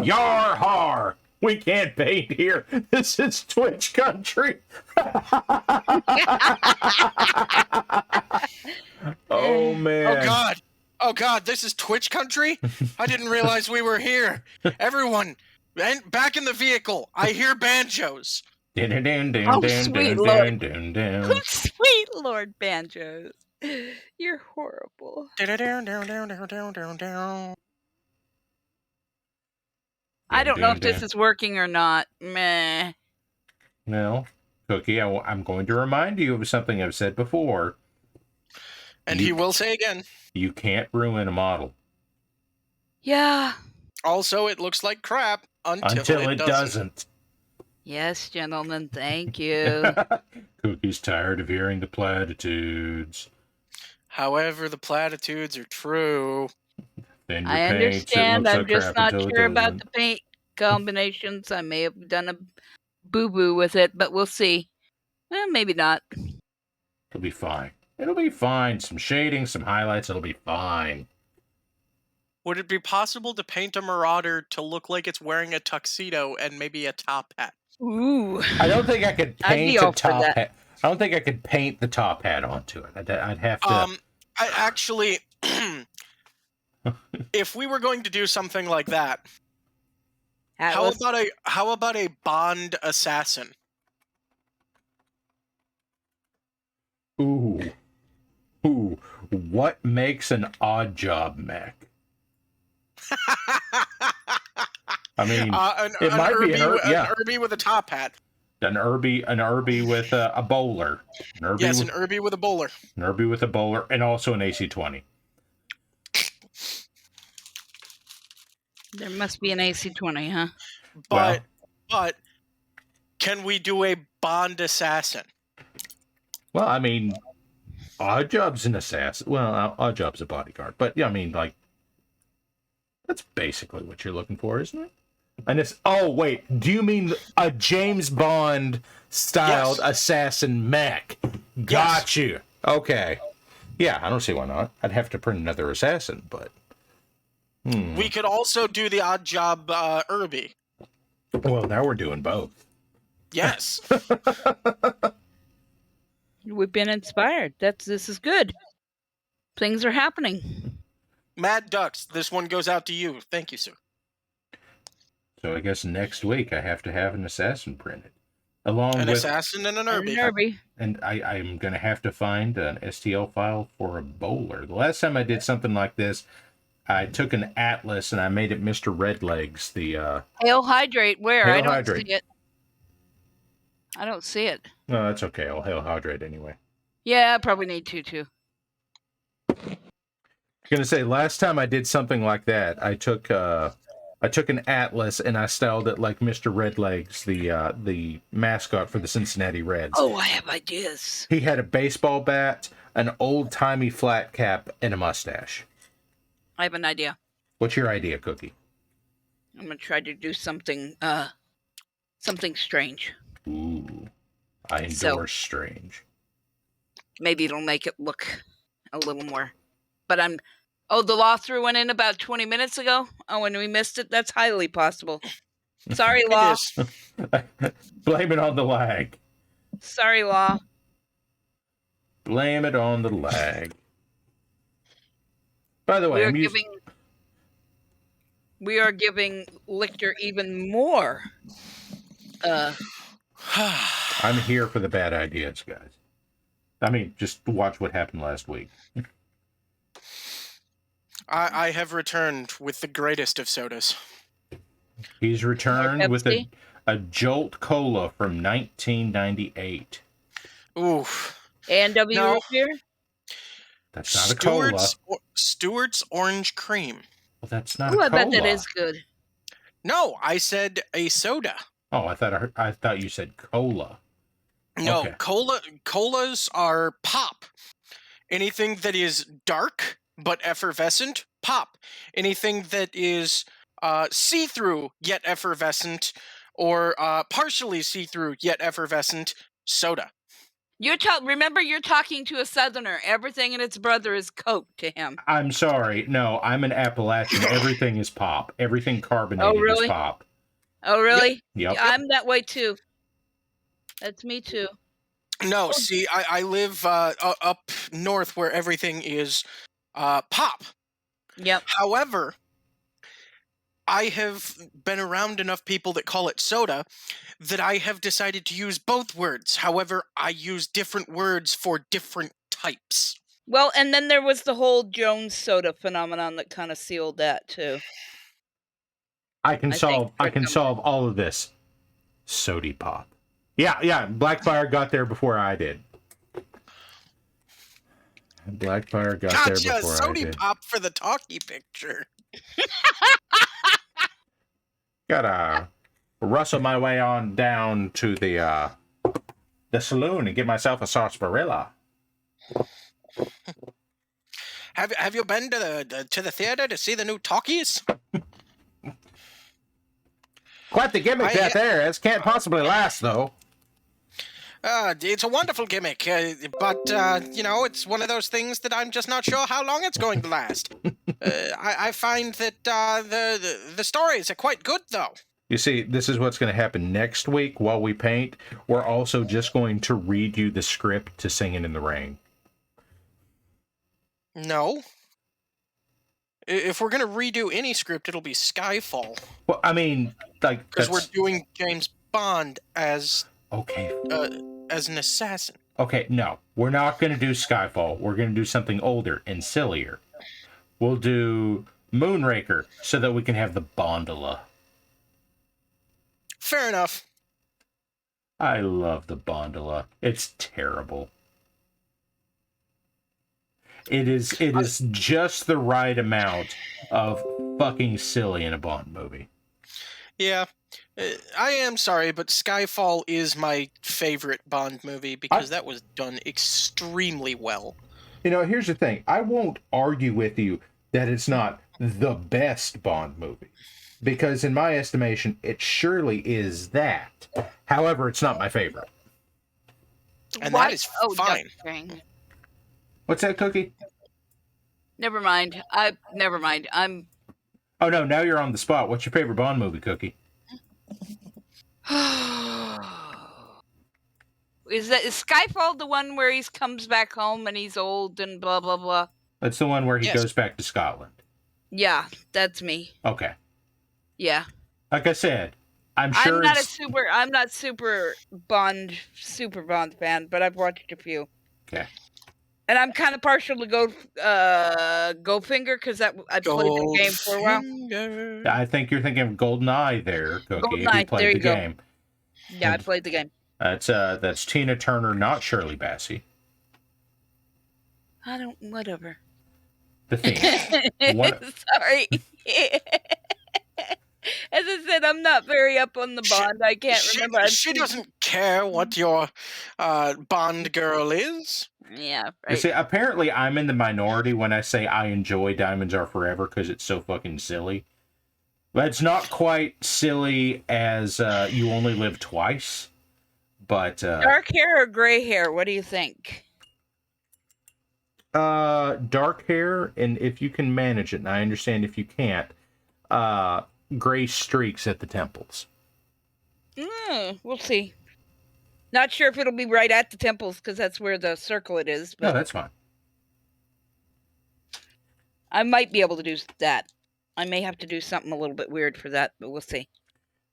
Yarhar. We can't paint here. This is Twitch country. Oh, man. Oh, God, this is Twitch country? I didn't realize we were here. Everyone, back in the vehicle. I hear banjos. Oh, sweet Lord. Sweet Lord Banjos. You're horrible. I don't know if this is working or not. Meh. No. Cookie, I'm going to remind you of something I've said before. And he will say again. You can't ruin a model. Yeah. Also, it looks like crap until it doesn't. Yes, gentlemen, thank you. Cookie's tired of hearing the platitudes. However, the platitudes are true. Then I understand. I'm just not sure about the paint combinations. I may have done a boo-boo with it, but we'll see. Well, maybe not. It'll be fine. It'll be fine. Some shading, some highlights, it'll be fine. Would it be possible to paint a Marauder to look like it's wearing a tuxedo and maybe a top hat? Ooh. I don't think I could paint a top hat. I don't think I could paint the top hat onto it. I'd have to... I actually... if we were going to do something like that, how about a Bond assassin? Ooh. What makes an odd job mech? I mean, it might be an Irby with a top hat. An Irby with a bowler. An Irby with a bowler. An Irby with a bowler, and also an AC-20. There must be an AC-20, huh? But can we do a Bond assassin? Well, I mean, Oddjob's an assassin. Well, Oddjob's a bodyguard, but yeah, I mean, like, that's basically what you're looking for, isn't it? And it's, oh wait, do you mean a James Bond styled assassin mech? Got you. Okay. Yeah, I don't see why not. I'd have to print another assassin, but we could also do the odd job Irby. Well, now we're doing both. Yes. We've been inspired. This is good. Things are happening. Mad Ducks, this one goes out to you. Thank you, sir. So I guess next week I have to have an assassin printed. An assassin and an Irby. And I'm going to have to find an STL file for a bowler. The last time I did something like this, I took an atlas and I made it Mr. Redlegs. The Hail Hydrate, where? Hail I don't Hydrate. see it. I don't see it. No, that's okay. I'll Hail Hydrate anyway. Yeah, I probably need to, too. I'm going to say, last time I did something like that, I took an atlas and I styled it like Mr. Redlegs, the mascot for the Cincinnati Reds. Oh, I have ideas. He had a baseball bat, an old-timey flat cap, and a mustache. I have an idea. What's your idea, Cookie? I'm going to try to do something strange. Ooh, I endorse strange. Maybe it'll make it look a little more. But the law threw one in about 20 minutes ago. Oh, and we missed it? That's highly possible. Sorry, law. Blame it on the lag. Sorry, law. Blame it on the lag. By the way, we are giving Lichter even more. I'm here for the bad ideas, guys. I mean, just watch what happened last week. I have returned with the greatest of sodas. He's returned with Pepsi? a Jolt Cola from 1998. Oof. A&W No. root beer? That's not a cola. Stewart's Orange Cream. Well, that's not Ooh, a I cola. bet that is good. No, I said a soda. Oh, I thought you said cola. No, Okay. colas are pop. Anything that is dark but effervescent, pop. Anything that is see-through yet effervescent, or partially see-through yet effervescent, soda. Remember, you're talking to a Southerner. Everything and its brother is Coke to him. I'm sorry. No, I'm an Appalachian. Everything is pop. Everything carbonated is really? pop. Oh, really? Yep. I'm that way too. That's me too. No, see, I live up north where everything is pop. Yep. However, I have been around enough people that call it soda that I have decided to use both words. However, I use different words for different types. Well, and then there was the whole Jones soda phenomenon that kind of sealed that too. I can solve all of this. Sody pop. Yeah, Blackfire got there before I did. Blackfire got there before I Sody did. pop for the talkie picture. Gotta rustle my way on down to the saloon and get myself a sarsaparilla. Have you been to the theater to see the new talkies? Quite the gimmick there. This can't possibly last, though. It's a wonderful gimmick, but it's one of those things that I'm just not sure how long it's going to last. I find that the stories are quite good, though. You see, this is what's going to happen next week while we paint. We're also just going to read you the script to Singing in the Rain. No. If we're going to redo any script, it'll be Skyfall. Well, I mean, like... Because we're doing James Bond as... Okay. As an assassin. Okay, no. We're not going to do Skyfall. We're going to do something older and sillier. We'll do Moonraker so that we can have the Bondola. Fair enough. I love the Bondola. It's terrible. It is just the right amount of fucking silly in a Bond movie. Yeah. I am sorry, but Skyfall is my favorite Bond movie because that was done extremely well. You know, here's the thing. I won't argue with you that it's not the best Bond movie. Because in my estimation, it surely is that. However, it's not my favorite. And that is fine. What's that, Cookie? Never mind. I'm... Oh, no, now you're on the spot. What's your favorite Bond movie, Cookie? Is Skyfall the one where he comes back home and he's old and blah, blah, blah? That's the one where he goes back to Scotland. Yeah, that's me. Okay. Yeah. Like I said, I'm sure I'm not super Bond fan, but I've watched a few. Okay. And I'm kind of partial to Goldfinger because I played the game for a while. I think you're thinking of GoldenEye there, Cookie. GoldenEye, if you played there you the go. game. Yeah, I played the game. That's Tina Turner, not Shirley Bassey. Whatever. The theme. Sorry. As I said, I'm not very up on the Bond. I can't remember. She doesn't care what your Bond girl is. Yeah, right. You see, apparently I'm in the minority when I say I enjoy Diamonds Are Forever because it's so fucking silly. But it's not quite silly as You Only Live Twice. But dark hair or gray hair? What do you think? Dark hair, and if you can manage it, and I understand if you can't, gray streaks at the temples. We'll see. Not sure if it'll be right at the temples because that's where the circlet is. But No, that's fine. I might be able to do that. I may have to do something a little bit weird for that, but we'll see.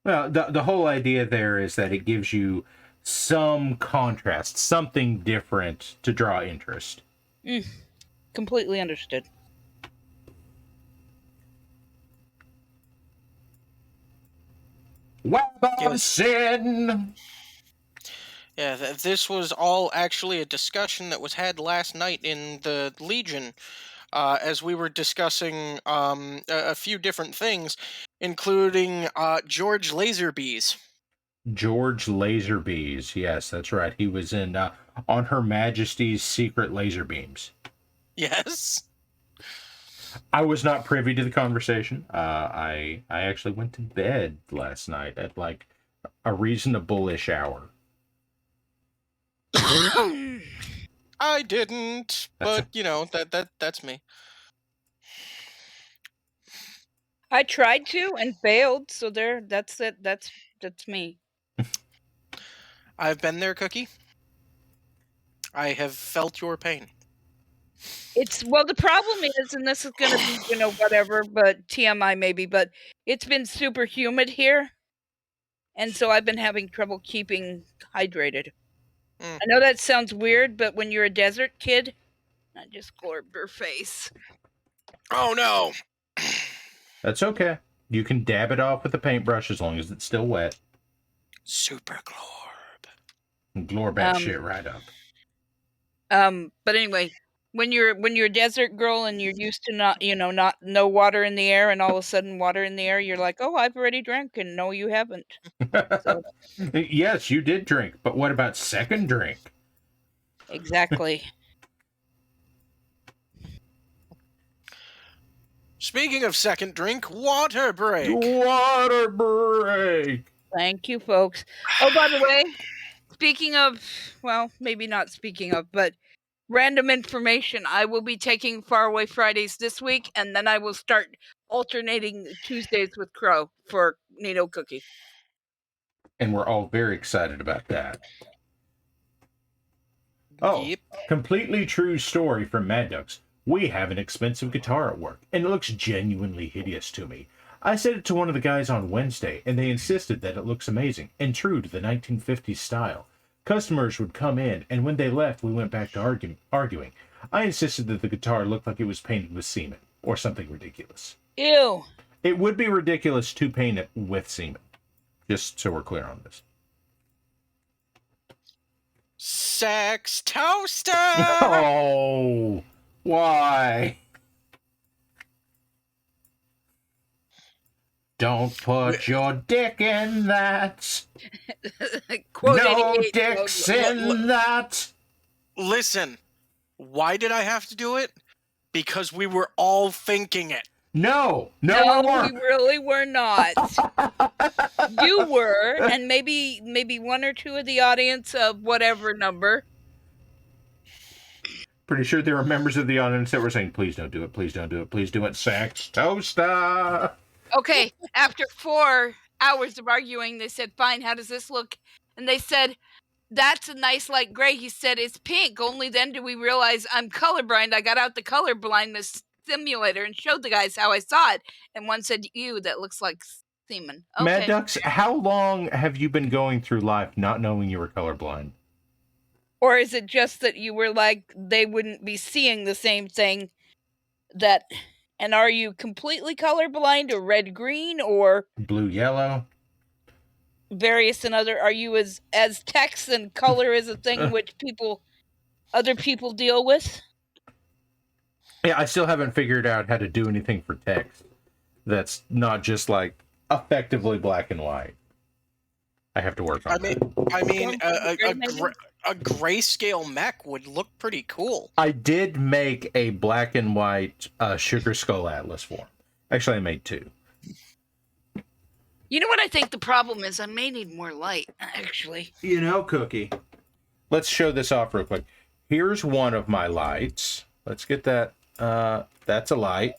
Well, the whole idea there is that it gives you some contrast, something different to draw interest. Completely understood. Web of Yes. sin. Yeah, this was all actually a discussion that was had last night in the Legion, as we were discussing a few different things, including George Laserbees. George Laserbees. Yes, that's right. He was in On Her Majesty's Secret Laser Beams. Yes. I was not privy to the conversation. I actually went to bed last night at like a reasonable-ish hour. I didn't, That's but that's me. I tried to and failed, so there. That's it. That's me. I've been there, Cookie. I have felt your pain. It's well, the problem is, and this is gonna be, whatever, but TMI maybe, but it's been super humid here, and so I've been having trouble keeping hydrated. I know that sounds weird, but when you're a desert kid, I just glorbed her face. Oh no! That's okay. You can dab it off with a paintbrush as long as it's still wet. Super glorb. And glorb that shit right up. But anyway, when you're a desert girl and you're used to not no water in the air, and all of a sudden water in the air, you're like, oh, I've already drank, and no, you haven't. So. Yes, you did drink, but what about second drink? Exactly. Speaking of second drink, water break. Water break. Thank you, folks. Oh, by the way, speaking of, well, maybe not speaking of, but random information, I will be taking Faraway Fridays this week, and then I will start alternating Tuesdays with Crow for Nino Cookie. And we're all very excited about that. Oh, Yep. Completely true story from Mad Ducks. We have an expensive guitar at work, and it looks genuinely hideous to me. I said it to one of the guys on Wednesday, and they insisted that it looks amazing and true to the 1950s style. Customers would come in, and when they left, we went back to arguing. I insisted that the guitar looked like it was painted with semen, or something ridiculous. Ew. It would be ridiculous to paint it with semen, just so we're clear on this. Sex toaster! Oh, why? Don't put your dick in that. Quote No 88, dicks in that. Listen, why did I have to do it? Because we were all thinking it. No, we we weren't. really were not. You were, and maybe one or two of the audience of whatever number. Pretty sure there were members of the audience that were saying, please don't do it, please don't do it, please do it, sex toaster. Okay, after 4 hours of arguing, they said, fine, how does this look? And they said, that's a nice light gray. He said, it's pink. Only then do we realize I'm colorblind. I got out the color blindness simulator and showed the guys how I saw it. And one said, ew, that looks like semen. Okay. Mad Ducks, how long have you been going through life not knowing you were colorblind? Or is it just that you were like, they wouldn't be seeing the same thing that... And are you completely colorblind or red-green or... Blue-yellow? Various and other... Are you as text and color is a thing which other people deal with? Yeah, I still haven't figured out how to do anything for text that's not just like effectively black and white. I have to work on that. I mean, a grayscale mech would look pretty cool. I did make a black and white Sugar Skull Atlas for him. Actually, I made 2. You know what I think the problem is? I may need more light, actually. You know, Cookie. Let's show this off real quick. Here's one of my lights. Let's get that. That's a light.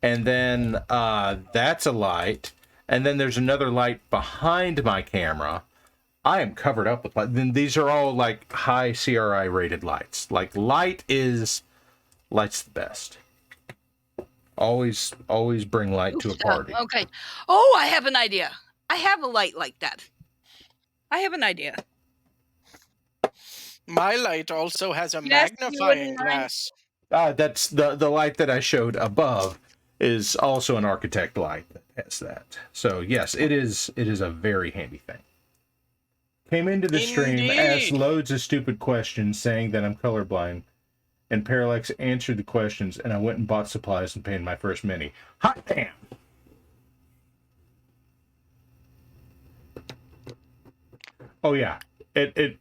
And then that's a light. And then there's another light behind my camera. I am covered up with light. Then these are all like high CRI rated lights. Like light's the best. Always bring light to a party. Okay. Oh, I have an idea. I have a light like that. I have an idea. My light also has a magnifying glass. That's the light that I showed above. is also an Architect Lite that has that. So yes, it is a very handy thing. Came into the stream, asked Indeed. loads of stupid questions saying that I'm colorblind, and Parallax answered the questions, and I went and bought supplies and painted my first mini. Hot damn! Oh yeah, it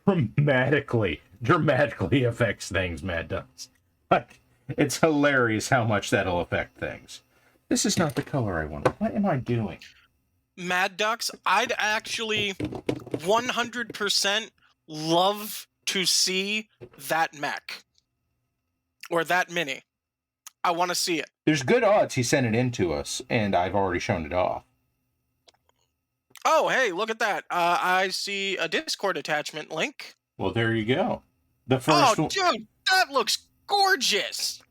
dramatically affects things, Matt does. Like, it's hilarious how much that'll affect things. This is not the color I want. What am I doing? Mad Ducks, I'd actually 100% love to see that mech. Or that mini. I want to see it. There's good odds he sent it in to us, and I've already shown it off. Oh, hey, look at that. I see a Discord attachment link. Well, there you go. The first Oh, one. dude, that looks gorgeous.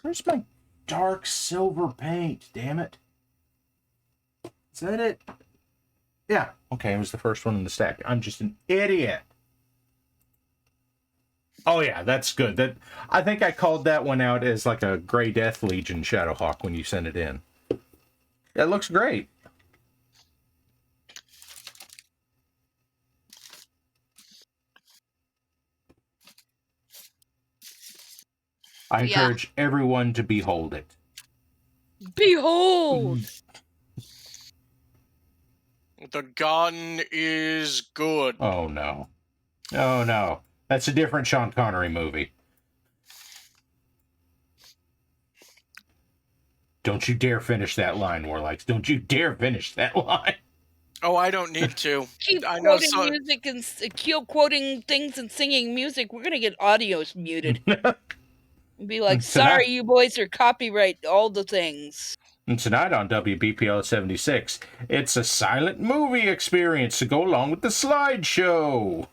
Where's my dark silver paint? Damn it. Is that it? Yeah. Okay, it was the first one in the stack. I'm just an idiot. Oh yeah, that's good. I think I called that one out as like a Grey Death Legion Shadowhawk when you sent it in. That looks great. I encourage everyone to behold it. Behold! The gun is good. Oh no. Oh no. That's a different Sean Connery movie. Don't you dare finish that line, Warlax. Don't you dare finish that line. Oh, I don't need to. Keep I know quoting music and keep quoting things and singing music. We're gonna get audios muted. And be like, sorry, you boys are copyright all the things. And tonight on WBPL 76, it's a silent movie experience to go along with the slideshow.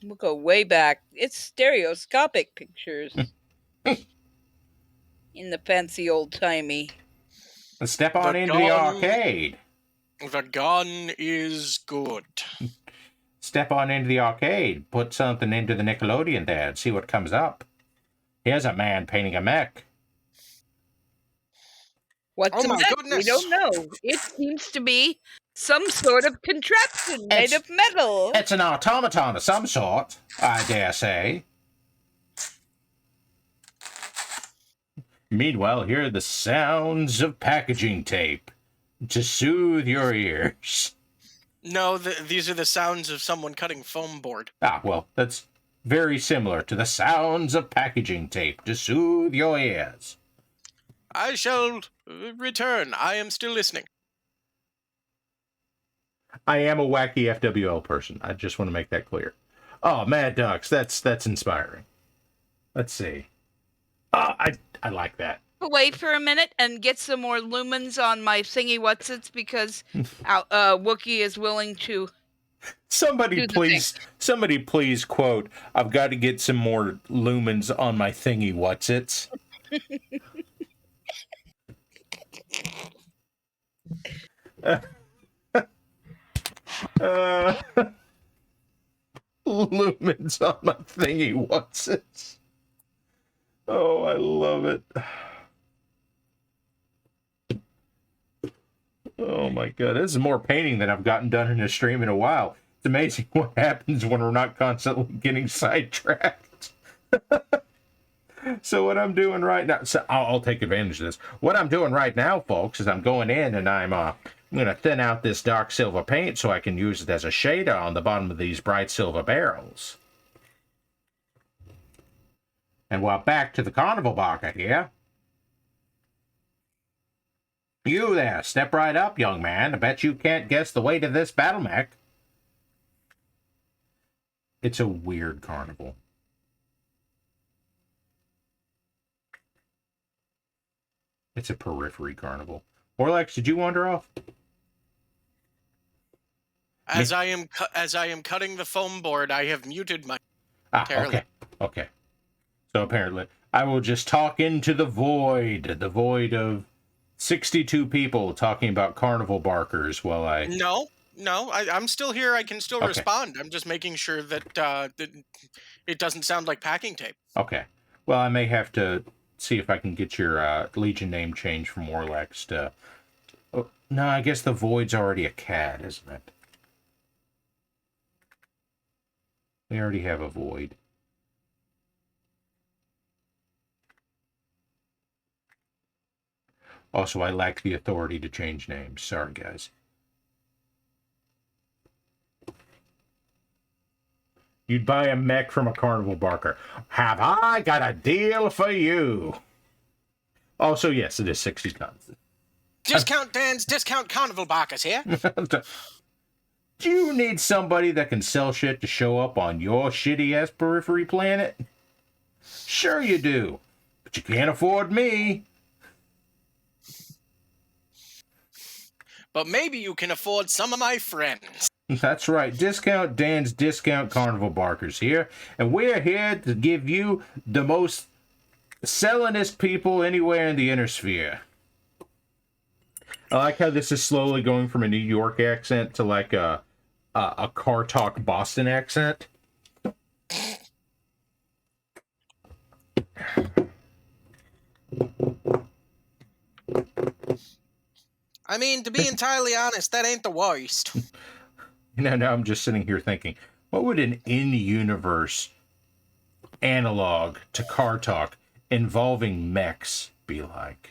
We'll go way back. It's stereoscopic pictures. In the fancy old-timey. Step on into the arcade. The gun is good. Step on into the arcade. Put something into the Nickelodeon there and see what comes up. Here's a man painting a mech. What's a mech? Goodness. We don't know. It seems to be some sort of contraption made of metal. It's an automaton of some sort, I dare say. Meanwhile, here are the sounds of packaging tape to soothe your ears. No, these are the sounds of someone cutting foam board. Ah, well, that's very similar to the sounds of packaging tape to soothe your ears. I shall return. I am still listening. I am a wacky FWL person. I just want to make that clear. Oh, Mad Ducks, that's inspiring. Let's see. I like that. Away for a minute and get some more lumens on my thingy whatsits because Wookie is willing to. Somebody please quote, I've got to get some more lumens on my thingy whatsits. Lumens on my thingy whatsits. Oh, I love it. Oh my god, this is more painting than I've gotten done in a stream in a while. It's amazing what happens when we're not constantly getting sidetracked. So what I'm doing right now, so I'll take advantage of this. What I'm doing right now, folks, is I'm going in and I'm going to thin out this dark silver paint so I can use it as a shader on the bottom of these bright silver barrels. And we're back to the carnival barker here. You there, step right up, young man. I bet you can't guess the way to this battle mech. It's a weird carnival. It's a periphery carnival. Warlax, did you wander off? As I am cutting the foam board, I have muted my. Okay. So apparently, I will just talk into the void of 62 people talking about carnival barkers while I. No, I'm still here. I can still respond. I'm just making sure that it doesn't sound like packing tape. Okay. Well, I may have to see if I can get your Legion name changed from Warlax to... Oh, no, I guess the Void's already a cat, isn't it? We already have a Void. Also, I lack the authority to change names. Sorry, guys. You'd buy a mech from a carnival barker. Have I got a deal for you? Also, yes, it is 60 tons. Discount Dan's Discount Carnival Barkers here. Do you need somebody that can sell shit to show up on your shitty-ass periphery planet? Sure you do. But you can't afford me. But maybe you can afford some of my friends. That's right. Discount Dan's Discount Carnival Barkers here. And we're here to give you the most sellingest people anywhere in the inner sphere. I like how this is slowly going from a New York accent to like a car talk Boston accent. I mean, to be entirely honest, that ain't the worst. Now I'm just sitting here thinking, what would an in-universe analog to car talk involving mechs be like?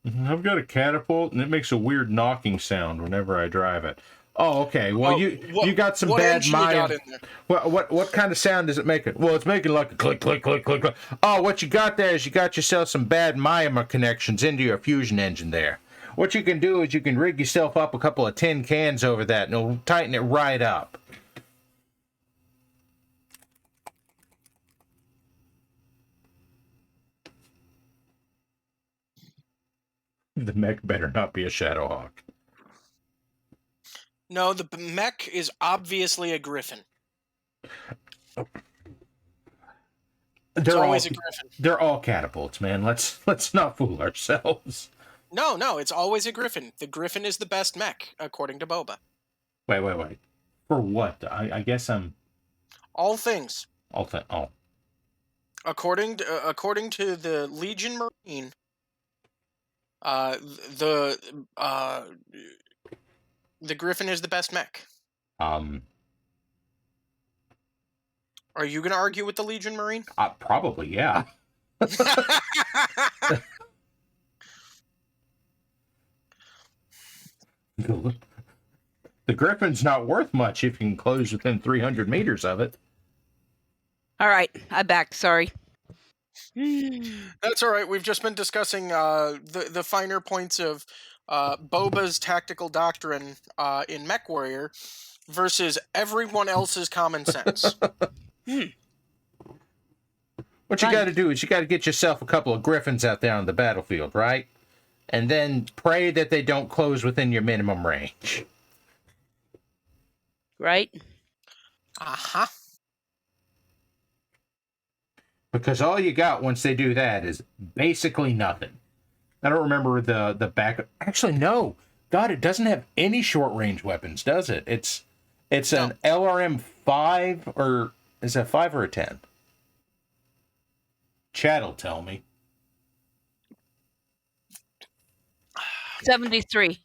I've got a catapult, and it makes a weird knocking sound whenever I drive it. Oh, okay. Well, you got some bad mind. What kind of sound does it make? Well, it's making like a click, click, click, click, click. Oh, what you got there is you got yourself some bad Myanmar connections into your fusion engine there. What you can do is you can rig yourself up a couple of tin cans over that, and it'll tighten it right up. The mech better not be a Shadowhawk. No, the mech is obviously a griffin. It's always a griffin. They're all catapults, man. Let's not fool ourselves. No, it's always a griffin. The griffin is the best mech, according to Boba. Wait. For what? I guess I'm... All things. Oh. According to the Legion Marine, the griffin is the best mech. Are you going to argue with the Legion Marine? Probably, yeah. The Griffin's not worth much if you can close within 300 meters of it. All right, I'm back. Sorry. That's all right. We've just been discussing the finer points of Boba's tactical doctrine in MechWarrior versus everyone else's common sense. What you got to do is you got to get yourself a couple of Griffins out there on the battlefield, right? And then pray that they don't close within your minimum range. Right? Uh-huh. Because all you got once they do that is basically nothing. I don't remember the back... Actually, no. God, it doesn't have any short-range weapons, does it? It's No. an LRM 5, or... Is that 5 or a 10? Chad'll tell me. 73.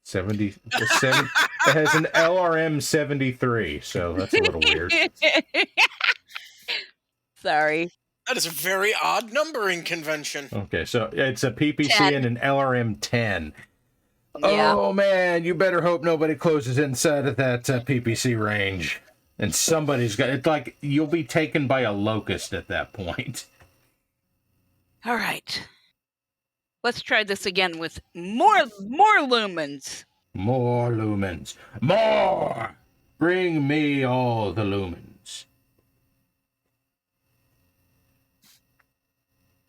77. It has an LRM 73, so that's a little weird. Sorry. That is a very odd numbering convention. Okay, so it's a PPC 10. and an LRM 10. Yeah. Oh, man, you better hope nobody closes inside of that PPC range. And somebody's got... It's like you'll be taken by a locust at that point. All right. Let's try this again with more lumens. More lumens. More! Bring me all the lumens.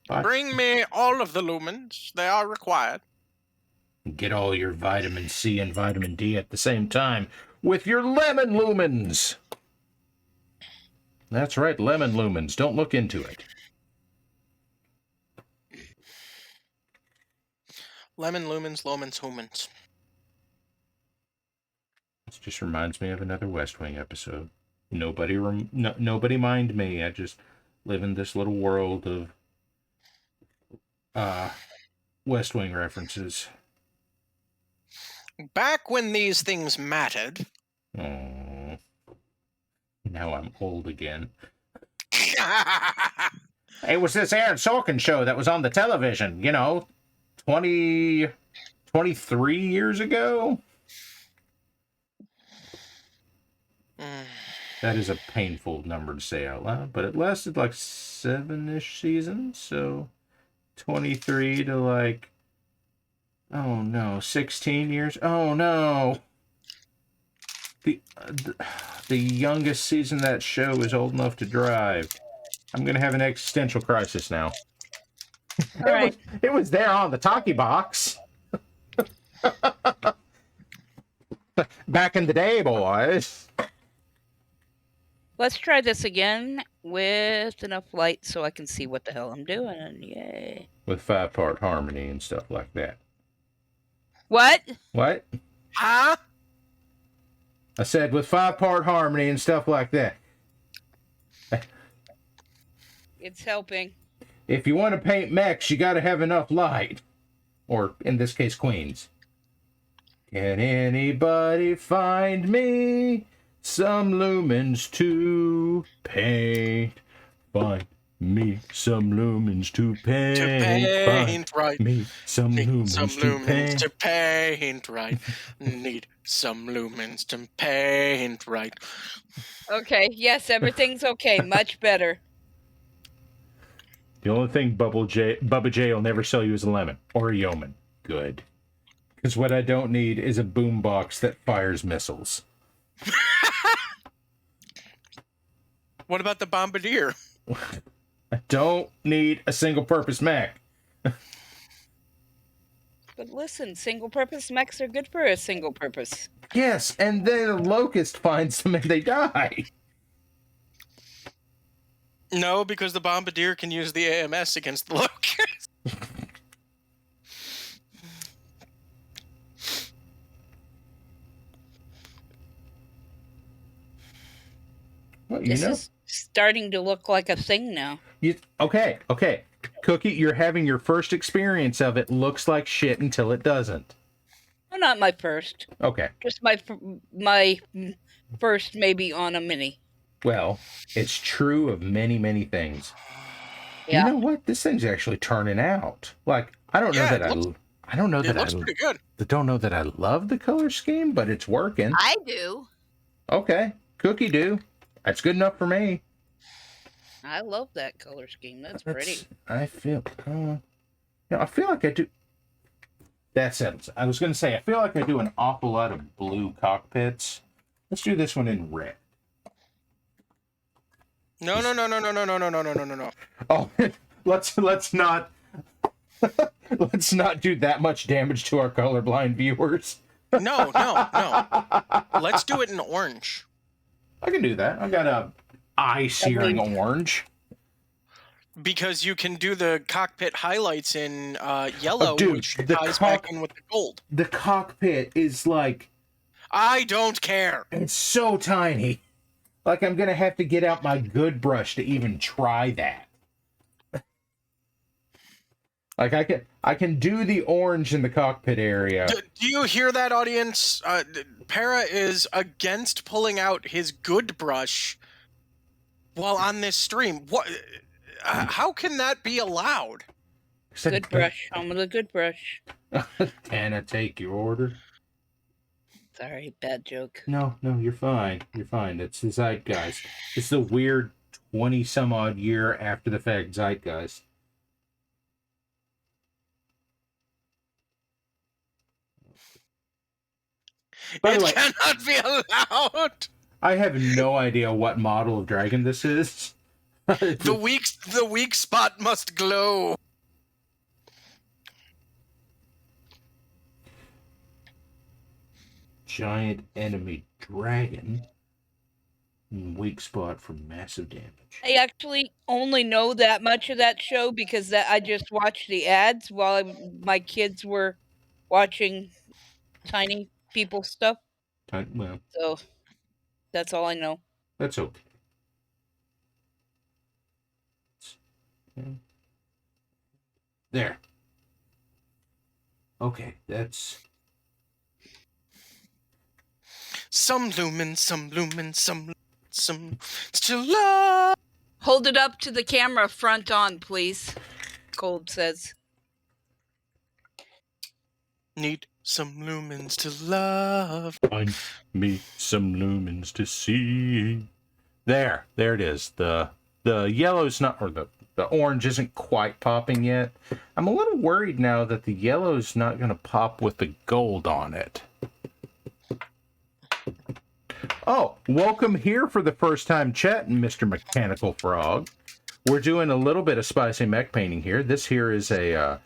What? Bring me all of the lumens. They are required. Get all your vitamin C and vitamin D at the same time with your lemon lumens. That's right, lemon lumens. Don't look into it. Lemon, lumens, lomens, humans. This just reminds me of another West Wing episode. Nobody mind me. I just live in this little world of West Wing references. Back when these things mattered. Oh, now I'm old again. It was this Aaron Sorkin show that was on the television, 23 years ago. That is a painful number to say out loud, but it lasted like 7-ish seasons, so 23 to like, oh no, 16 years. Oh no. The youngest season of that show is old enough to drive. I'm gonna have an existential crisis now. All right. It was there on the talkie box. Back in the day, boys. Let's try this again with enough light so I can see what the hell I'm doing. Yay. With 5-part harmony and stuff like that. What? What? Huh? I said with 5-part harmony and stuff like that. It's helping. If you want to paint mechs, you got to have enough light. Or, in this case, queens. Can anybody find me some lumens to paint? Find me some lumens to paint. Paint right. Me some lumens, to paint right. Need some lumens to paint right. Okay, yes, everything's okay. Much better. The only thing Bubba J will never sell you is a lemon or a yeoman. Good. Because what I don't need is a boombox that fires missiles. What about the Bombardier? I don't need a single-purpose mech. But listen, single-purpose mechs are good for a single purpose. Yes, and then a locust finds them and they die. No, because the Bombardier can use the AMS against the Locust. Well, This is starting to look like a thing now. Okay. Cookie, you're having your first experience of it. Looks like shit until it doesn't. Well, not my first. Okay. Just my first maybe on a mini. Well, it's true of many, many things. Yeah. You know what? This thing's actually turning out. Like, I don't know that I don't know that It looks pretty good. I don't know that I love the color scheme, but it's working. I do. Okay. Cookie do. That's good enough for me. I love that color scheme. That's pretty. I feel I feel like I do. That settles. I was going to say, I feel like I do an awful lot of blue cockpits. Let's do this one in red. No. Oh, let's not let's not do that much damage to our colorblind viewers. No. Let's do it in orange. I can do that. I got a eye-searing orange. Because you can do the cockpit highlights in yellow, dude, which ties back in with the gold. The cockpit is like... I don't care. It's so tiny. Like, I'm going to have to get out my good brush to even try that. Like, I can do the orange in the cockpit area. Do you hear that, audience? Para is against pulling out his good brush while on this stream. What? How can that be allowed? Good brush. I'm with a good brush. Can I take your order? Sorry, bad joke. No, you're fine. You're fine. That's the zeitgeist. It's the weird 20-some-odd year after the fact zeitgeist. By the way, cannot be allowed. I have no idea what model of dragon this is. The weak spot must glow. Giant enemy dragon. Weak spot for massive damage. I actually only know that much of that show because I just watched the ads while my kids were watching tiny people stuff. Well, so that's all I know. That's okay. There. Okay, that's... Some lumens, some lumens, some still love. Hold it up to the camera front on, please. Cold says. Need some lumens to love. Find me some lumens to see. There it is. The yellow's not, or the orange isn't quite popping yet. I'm a little worried now that the yellow's not going to pop with the gold on it. Oh, welcome here for the first time chatting, Mr. Mechanical Frog. We're doing a little bit of spicy mech painting here. This here is a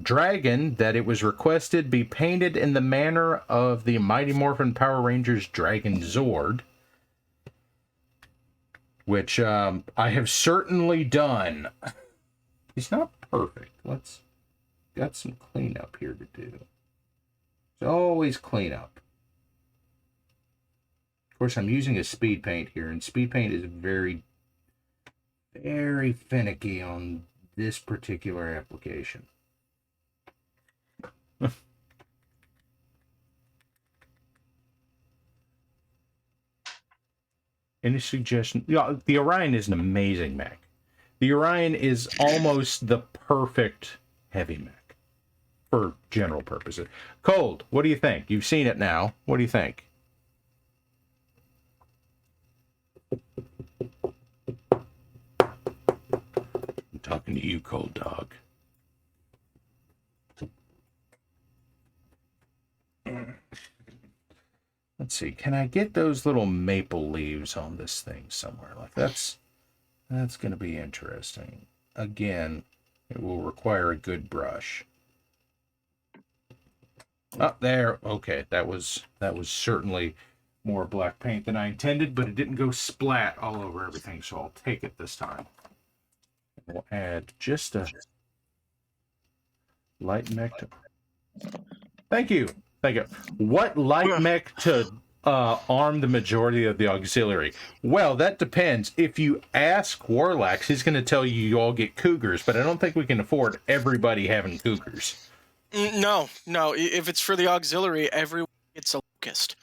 dragon that it was requested be painted in the manner of the Mighty Morphin Power Rangers Dragon Zord, which I have certainly done. He's not perfect. Got some cleanup here to do. There's always cleanup. Of course, I'm using a speed paint here, and speed paint is very, very finicky on this particular application. Any suggestion? Yeah, the Orion is an amazing mech. The Orion is almost the perfect heavy mech for general purposes. Cold, what do you think? You've seen it now. What do you think? I'm talking to you, Cold Dog. Let's see. Can I get those little maple leaves on this thing somewhere? Like that's going to be interesting. Again, it will require a good brush. Oh, there. Okay, that was certainly more black paint than I intended, but it didn't go splat all over everything, so I'll take it this time. We'll add just a light mech to... Thank you. What light mech to arm the majority of the auxiliary? Well, that depends. If you ask Warlax, he's going to tell you all get cougars, but I don't think we can afford everybody having cougars. No. If it's for the auxiliary, everyone gets a locust.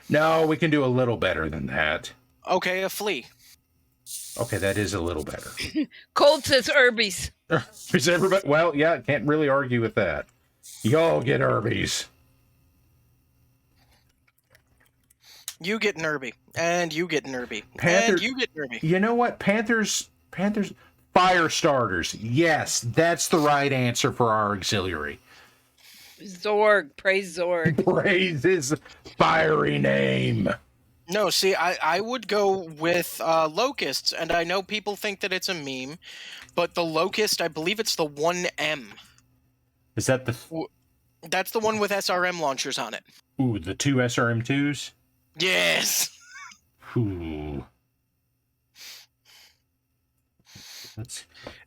No, we can do a little better than that. Okay, a flea. Okay, that is a little better. Cold says Herbies. Is everybody? Well, yeah, can't really argue with that. Y'all get Herbies. You get Nerby, and you get Nerby, Panther, and you get Nerby. You know what? Panthers, fire starters. Yes, that's the right answer for our auxiliary. Zorg, praise Zorg. Praise his fiery name. No, see, I would go with locusts, and I know people think that it's a meme, but the locust, I believe it's the 1M. Is that the... That's the one with SRM launchers on it. Ooh, the two SRM2s? Yes! Ooh.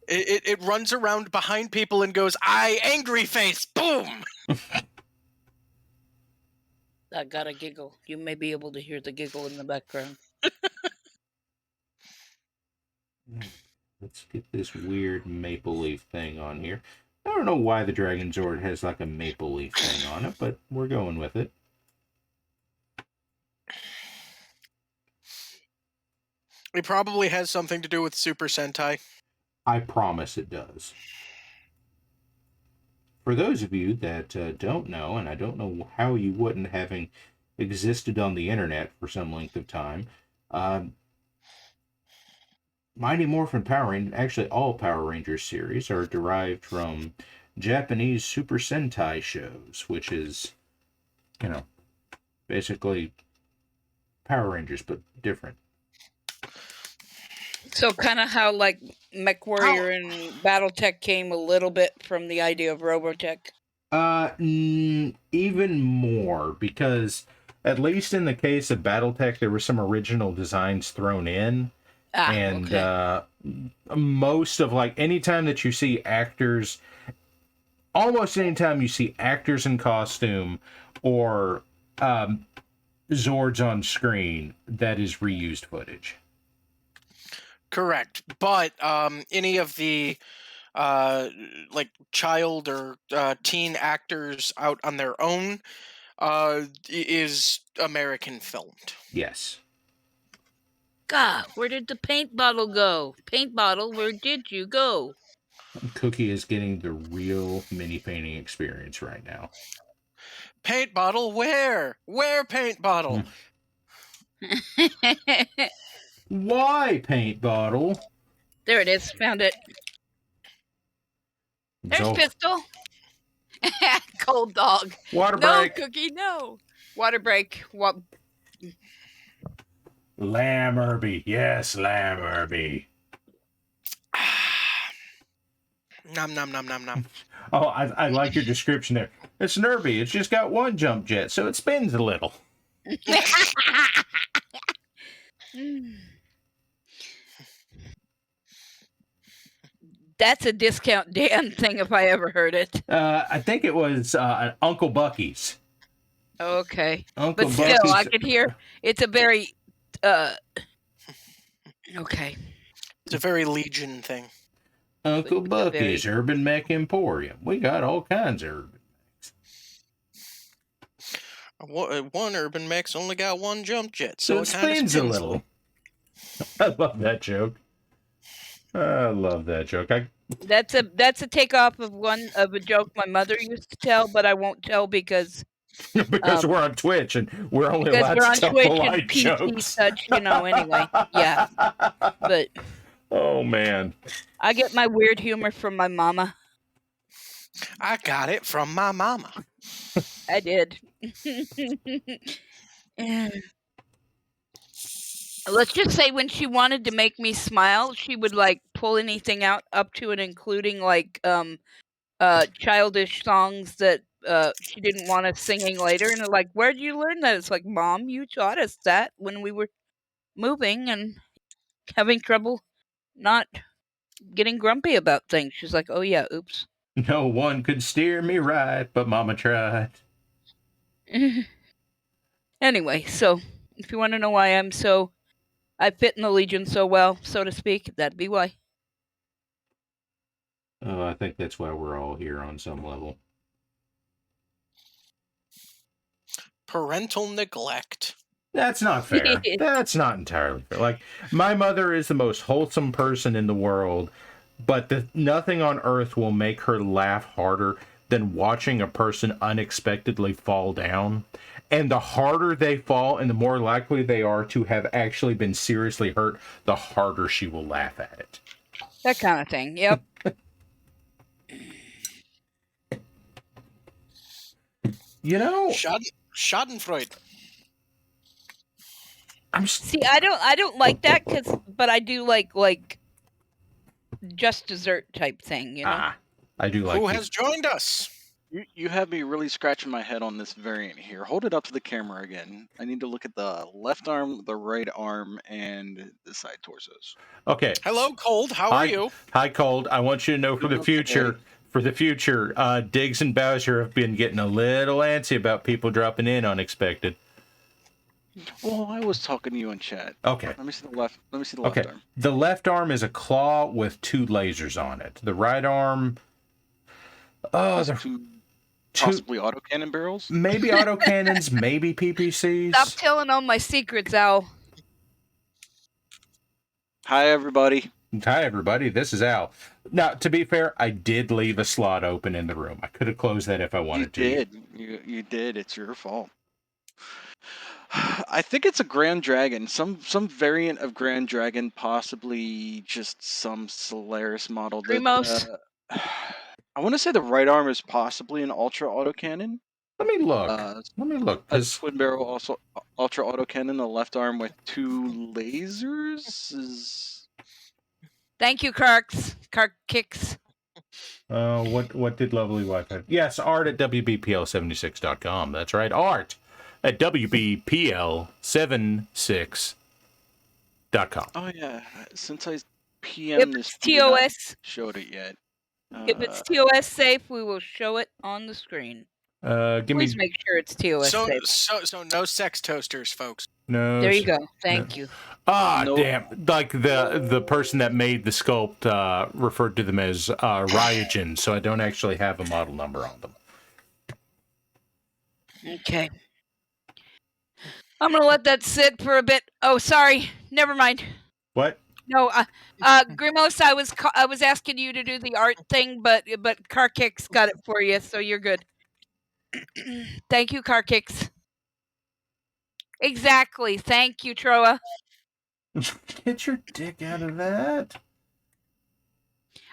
It runs around behind people and goes, "I angry face!" Boom! I got a giggle. You may be able to hear the giggle in the background. Let's get this weird maple leaf thing on here. I don't know why the Dragon Zord has like a maple leaf thing on it, but we're going with it. It probably has something to do with Super Sentai. I promise it does. For those of you that don't know, and I don't know how you wouldn't, having existed on the internet for some length of time, Mighty Morphin Power Rangers, actually all Power Rangers series, are derived from Japanese Super Sentai shows, which is, you know, basically Power Rangers, but different. So kind of how like MechWarrior and BattleTech came a little bit from the idea of Robotech. Even more, because at least in the case of BattleTech, there were some original designs thrown in. Most of, like, anytime that you see actors, almost anytime you see actors in costume or Zords on screen, that is reused footage. Correct. But any of the like child or teen actors out on their own is American filmed. Yes. God, where did the paint bottle go? Paint bottle, where did you go? Cookie is getting the real mini painting experience right now. Paint bottle, where? Where paint bottle? Why paint bottle? There it is. Found it. There's So, Pistol. Cold dog. water No, break. Cookie, no. Water break. Lamb Irby. Yes, Lamb Irby. Nom nom nom nom nom. Oh, I like your description there. It's an Irby. It's just got one jump jet, so it spins a little. That's a discount Dan thing if I ever heard it. I think it was Uncle Bucky's. Okay. Uncle But Bucky's. still, I could hear it's a very okay. It's a very Legion thing. Uncle It's a Bucky's Urban Mech Emporium. We got all kinds of urban mechs. One urban mech's only got one jump jet, So it spins a little. I love that joke. That's a takeoff of a joke my mother used to tell, but I won't tell because we're on Twitch and we're only because allowed we're to on tell Twitch polite and PC jokes. such, anyway. Yeah. But Oh man. I get my weird humor from my mama. I got it from my mama. I did. Let's just say when she wanted to make me smile, she would like pull anything out up to and including like childish songs that she didn't want us singing later, and they're like, where'd you learn that? It's like, Mom, you taught us that when we were moving and having trouble not getting grumpy about things. She's like, oh yeah, oops. No one could steer me right, but Mama tried. Anyway, so if you want to know why I fit in the Legion so well, so to speak, that'd be why. Oh, I think that's why we're all here on some level. Parental neglect. That's not fair. That's not entirely fair. Like, my mother is the most wholesome person in the world, but nothing on earth will make her laugh harder than watching a person unexpectedly fall down. And the harder they fall and the more likely they are to have actually been seriously hurt, the harder she will laugh at it. That kind of thing, yep. Schadenfreude. See, I don't like that but I do like just dessert type thing, I do like. Who has joined us? You have me really scratching my head on this variant here. Hold it up to the camera again. I need to look at the left arm, the right arm, and the side torsos. Okay. Hello, Cold. How are you? Hi, Cold. I want you to know for the future, Diggs and Bowser have been getting a little antsy about people dropping in unexpected. Well, I was talking to you in chat. Okay. Let me see the left. Let me see the left arm. The left arm is a claw with 2 lasers on it. The right arm. Oh, possibly autocannon barrels? Maybe autocannons, maybe PPCs. Stop telling all my secrets, Al. Hi, everybody. Hi, everybody. This is Al. Now, to be fair, I did leave a slot open in the room. I could have closed that if I wanted to. You did. It's your fault. I think it's a Grand Dragon. Some variant of Grand Dragon, possibly just some Solaris model. Primos. I want to say the right arm is possibly an Ultra Autocannon. Let me look. A twin barrel also Ultra Autocannon. The left arm with 2 lasers is. Thank you, Karks. Kark Kicks. What did lovely wife have? Yes, art at WBPL76.com. That's right, art at WBPL76.com. Oh yeah, since I PM this TOS showed it yet. If it's TOS safe, we will show it on the screen. Give Please me make sure it's TOS So, stable. so no sex toasters, folks. no. There you go. Thank you. Ah, Nope. damn! Like the person that made the sculpt referred to them as Ryogen, so I don't actually have a model number on them. Okay. I'm gonna let that sit for a bit. Oh, sorry. Never mind. What? No, Grimos, I was asking you to do the art thing, but Car Kicks got it for you, so you're good. Thank you, Car Kicks. Exactly. Thank you, Troa. Get your dick out of that.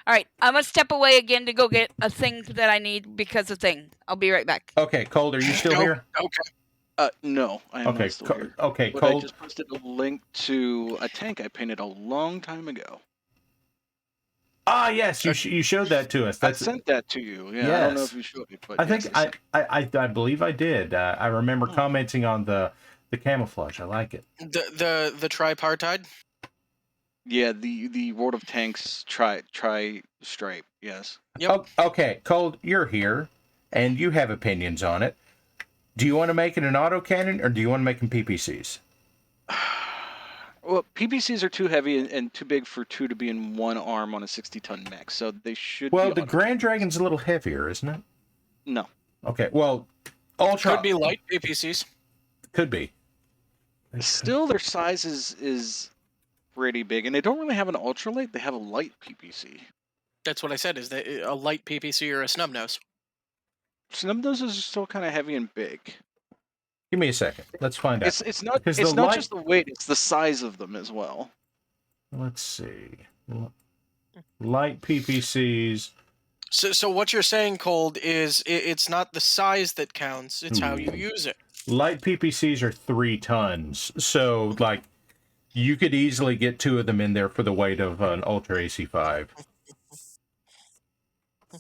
All right, I'm gonna step away again to go get a thing that I need because of thing. I'll be right back. Okay, Cold, are you still Nope. here? Okay. No, I am Okay, not still here. okay, But I Cold. just posted a link to a tank I painted a long time ago. Ah, yes, you showed that to us. I That's sent that to you. Yeah, I don't know yes. if you showed it, but I yes, think I sent I believe I did. I remember Hmm. commenting on the camouflage. I like it. The tripartite. Yeah, the World of Tanks tri stripe. Yes. Yep. Oh, okay, Cold, you're here, and you have opinions on it. Do you want to make it an autocannon, or do you want to make them PPCs? Well, PPCs are too heavy and too big for two to be in one arm on a 60-ton mech, so they should Well, be the auto. Grand Dragon's a little heavier, isn't it? No. Okay, well, Ultra Could be light APCs. Could be. Still, their size is pretty big, and they don't really have an ultralight. They have a light PPC. That's what I said. Is that a light PPC or a snub nose? Some of those are still kind of heavy and big. Give me a second. Let's find out. It's not Because it's the not light- just the weight; it's the size of them as well. Let's see. Light PPCs. So what you're saying, Cold, is it's not the size that counts; it's how you use it. Light PPCs are 3 tons. So, like, you could easily get 2 of them in there for the weight of an Ultra AC5.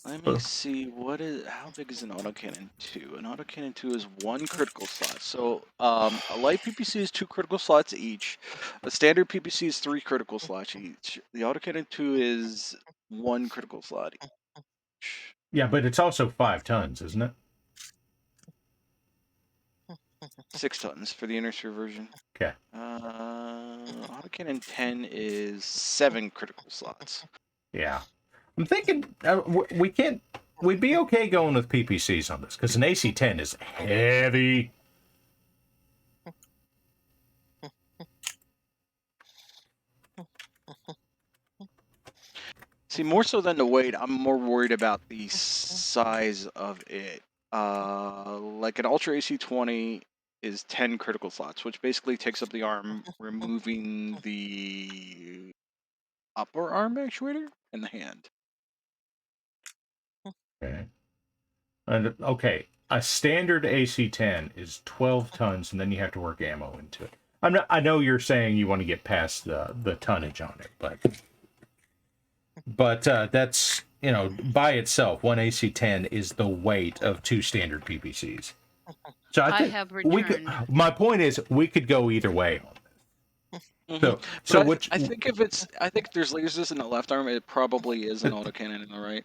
Let me see how big is an autocannon 2? An autocannon 2 is 1 critical slot. So a light PPC is 2 critical slots each. A standard PPC is 3 critical slots each. The autocannon 2 is 1 critical slot each. Yeah, but it's also 5 tons, isn't it? 6 tons for the inner sphere version. Okay. Autocannon 10 is 7 critical slots. Yeah. I'm thinking we'd be okay going with PPCs on this, because an AC-10 is heavy. See, more so than the weight, I'm more worried about the size of it. Like an Ultra AC-20 is 10 critical slots, which basically takes up the arm, removing the upper arm actuator and the hand. Okay. And okay, a standard AC-10 is 12 tons, and then you have to work ammo into it. I know you're saying you want to get past the tonnage on it, but that's, you know, by itself, one AC-10 is the weight of 2 standard PPCs. So I think have we could. returned. My point is, we could go either way on this. But So I, which I think if there's lasers in the left arm, it probably is an autocannon in the right.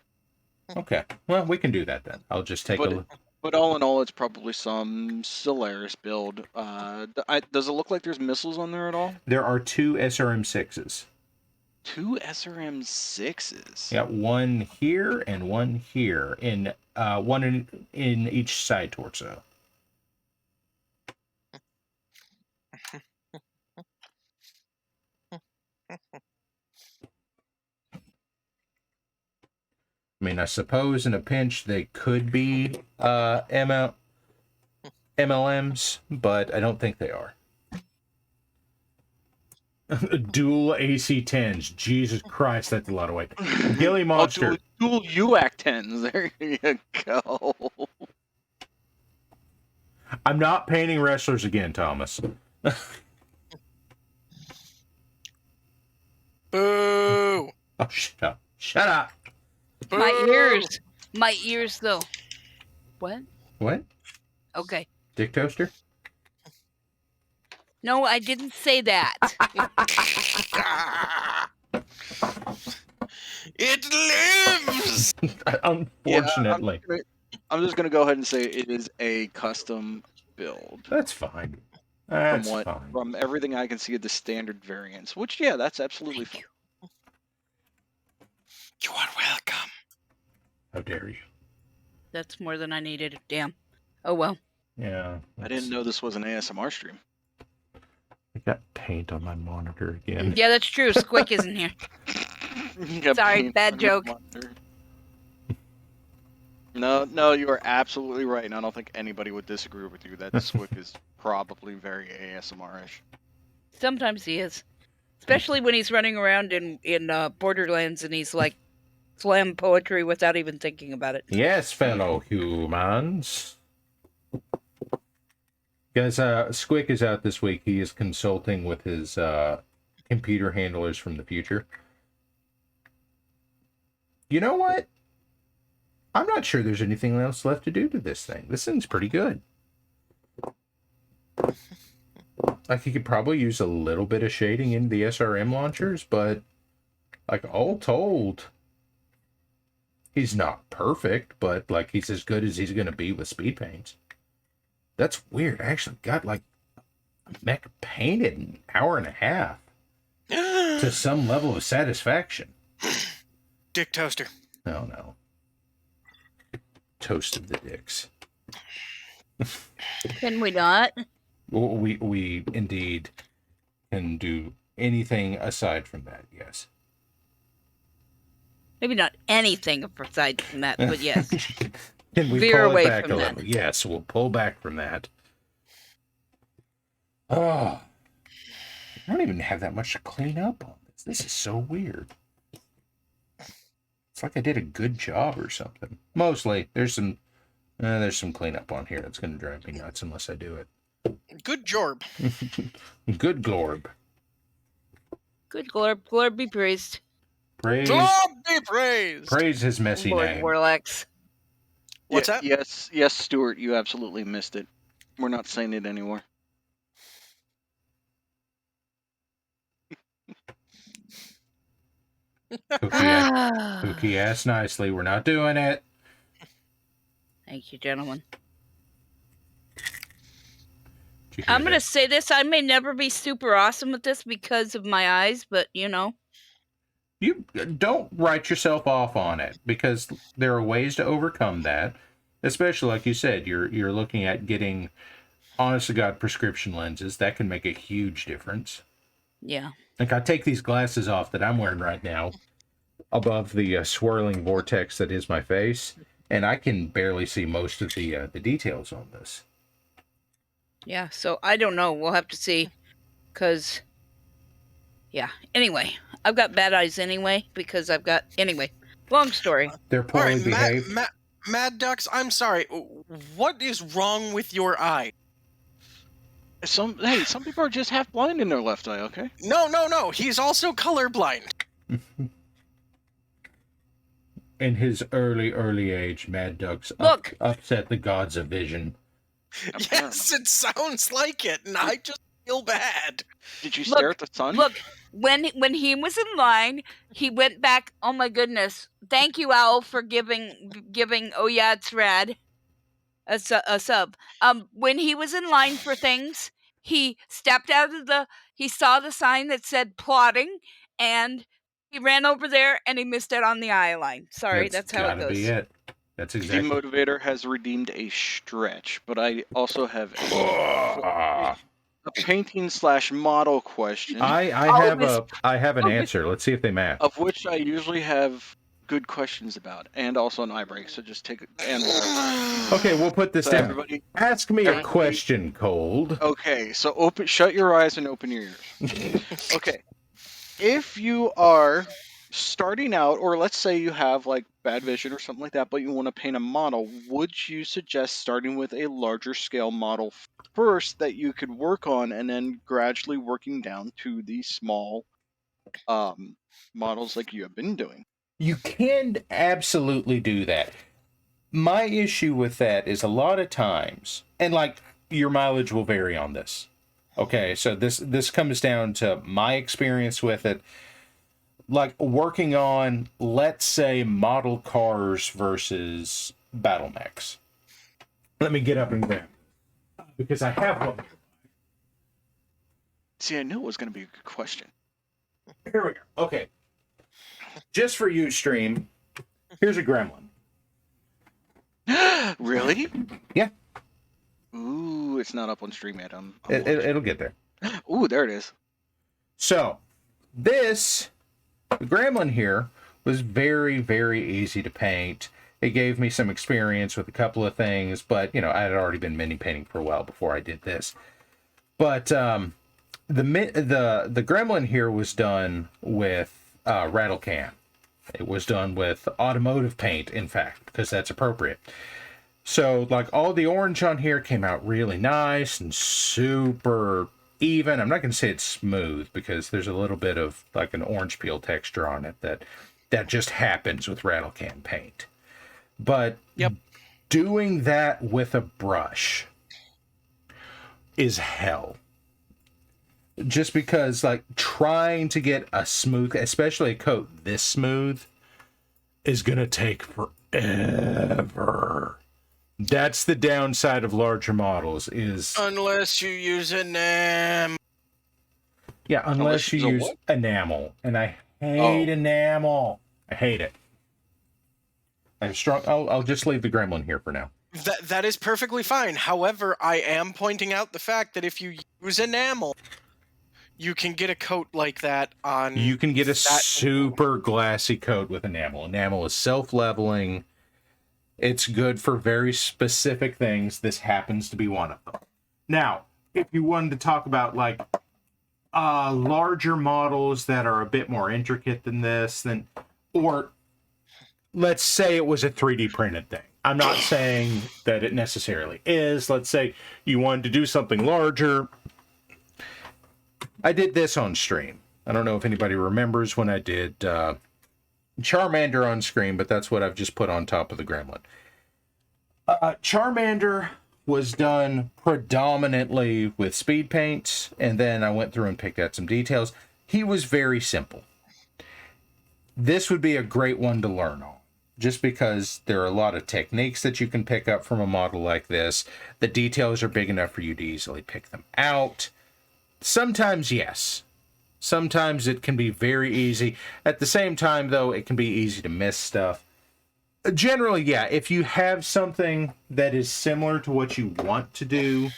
Okay, well, we can do that then. I'll just take a look. But all in all, it's probably some Solaris build. Does it look like there's missiles on there at all? There are 2 SRM-6s. 2 SRM-6s? Yeah, one here and one here, in one in each side torso. I mean, I suppose in a pinch they could be MLMs, but I don't think they are. Dual AC-10s. Jesus Christ, that's a lot of weight. Gilly Monster. Dual UAC-10s. There you go. I'm not painting wrestlers again, Thomas. Boo! Oh, shut up. Shut up. Boo! My ears though. What? What? Okay. Dick toaster? No, I didn't say that. It lives. Unfortunately. I'm just gonna go ahead and say it is a custom build. That's fine. That's from fine. from everything I can see of the standard variants, which yeah, that's absolutely fine. You are welcome. How dare you? That's more than I needed. Damn. Oh well. Yeah. I didn't know this was an ASMR stream. I got paint on my monitor again. Yeah, that's true. Squick isn't here. You got Sorry, paint bad on your joke. monitor. No, you are absolutely right, and I don't think anybody would disagree with you that Squick is probably very ASMR-ish. Sometimes he is, especially when he's running around in Borderlands and he's like slam poetry without even thinking about it. Yes, fellow humans. Guys, Squick is out this week. He is consulting with his computer handlers from the future. You know what? I'm not sure there's anything else left to do to this thing. This thing's pretty good. Like, he could probably use a little bit of shading in the SRM launchers, but, like, all told, he's not perfect, but, like, he's as good as he's going to be with speed paints. That's weird. I actually got, like, a mech painted in an hour and a half to some level of satisfaction. Dick toaster. Oh, no. Toast of the dicks. Can we not? We indeed can do anything aside from that, yes. Maybe not anything aside from that, but yes. Can we Veer pull away it back from a that. little? Yes, we'll pull back from that. Oh, I don't even have that much to clean up on this. This is so weird. It's like I did a good job or something. Mostly, there's some cleanup on here that's going to drive me nuts unless I do it. Good jorb. Good glorb. Good Glorb be praised. Praise, God be praised. praise his messy Lord name. Warlax. What's that? Yes, Stuart, you absolutely missed it. We're not saying it anymore. Cookie ass nicely. We're not doing it. Thank you, gentlemen. Did you hear I'm going to that? say this. I may never be super awesome at this because of my eyes, but you know. You don't write yourself off on it, because there are ways to overcome that. Especially, like you said, you're looking at getting, honest to God, prescription lenses. That can make a huge difference. Yeah. Like, I take these glasses off that I'm wearing right now above the swirling vortex that is my face, and I can barely see most of the details on this. Yeah, so I don't know. We'll have to see. Because, yeah. Anyway, I've got bad eyes anyway because I've got... Anyway, long story. They're All poorly right, behaved. Mad Ducks, I'm sorry. What is wrong with your eye? Some people are just half blind in their left eye, okay? No. He's also colorblind. In his early age, Mad Ducks Look. upset the gods of vision. Yes, it sounds like it, and I just feel bad. Did you Look, stare at the sun? Look, when he was in line, he went back. Oh my goodness! Thank you, Owl, for giving. Oh yeah, it's rad. A sub. When he was in line for things, he stepped out of the. He saw the sign that said plotting, and he ran over there and he missed out on the eye line. Sorry, that's how it gotta goes. be it. That's exactly. The motivator has redeemed a stretch, but I also have a painting/model question, I have an answer. Let's see if they match. of which I usually have good questions about, and also an eye break. So just take it and water. Okay, we'll put this So down. everybody, Ask me a everybody- question, Cold. okay. So shut your eyes and open your ears. Okay, if you are starting out, or let's say you have like bad vision or something like that, but you want to paint a model, would you suggest starting with a larger scale model first that you could work on, and then gradually working down to the small models like you have been doing? You can absolutely do that. My issue with that is a lot of times, and like your mileage will vary on this. Okay, so this comes down to my experience with it. Like working on, let's say, model cars versus battle mechs. Let me get up and grab because I have one. See, I knew it was going to be a good question. Here we go. Okay. Just for you, stream, here's a gremlin. Really? Yeah. Ooh, it's not up on stream yet. It'll get there. Ooh, there it is. So, the gremlin here was very, very easy to paint. It gave me some experience with a couple of things, but, I had already been mini painting for a while before I did this. But the gremlin here was done with rattle can. It was done with automotive paint, in fact, because that's appropriate. So, like, all the orange on here came out really nice and super even. I'm not going to say it's smooth because there's a little bit of, like, an orange peel texture on it that just happens with rattle can paint. But doing that with a brush is hell. Just because, like, trying to get a smooth, especially a coat this smooth, is going to take forever. That's the downside of larger models is... Unless you use enamel. Yeah, unless you use enamel. And I hate enamel. I hate it. I'm strong. I'll just leave the gremlin here for now. That is perfectly fine. However, I am pointing out the fact that if you use enamel, you can get a coat like that on... You can get a super glassy coat with enamel. Enamel is self-leveling. It's good for very specific things. This happens to be one of them. Now, if you wanted to talk about, like, larger models that are a bit more intricate than this, or let's say it was a 3D printed thing. I'm not saying that it necessarily is. Let's say you wanted to do something larger. I did this on stream. I don't know if anybody remembers when I did Charmander on screen, but that's what I've just put on top of the gremlin. Charmander was done predominantly with speed paints, and then I went through and picked out some details. He was very simple. This would be a great one to learn on, just because there are a lot of techniques that you can pick up from a model like this. The details are big enough for you to easily pick them out. Sometimes, yes. Sometimes it can be very easy. At the same time, though, it can be easy to miss stuff. Generally, yeah, if you have something that is similar to what you want to do,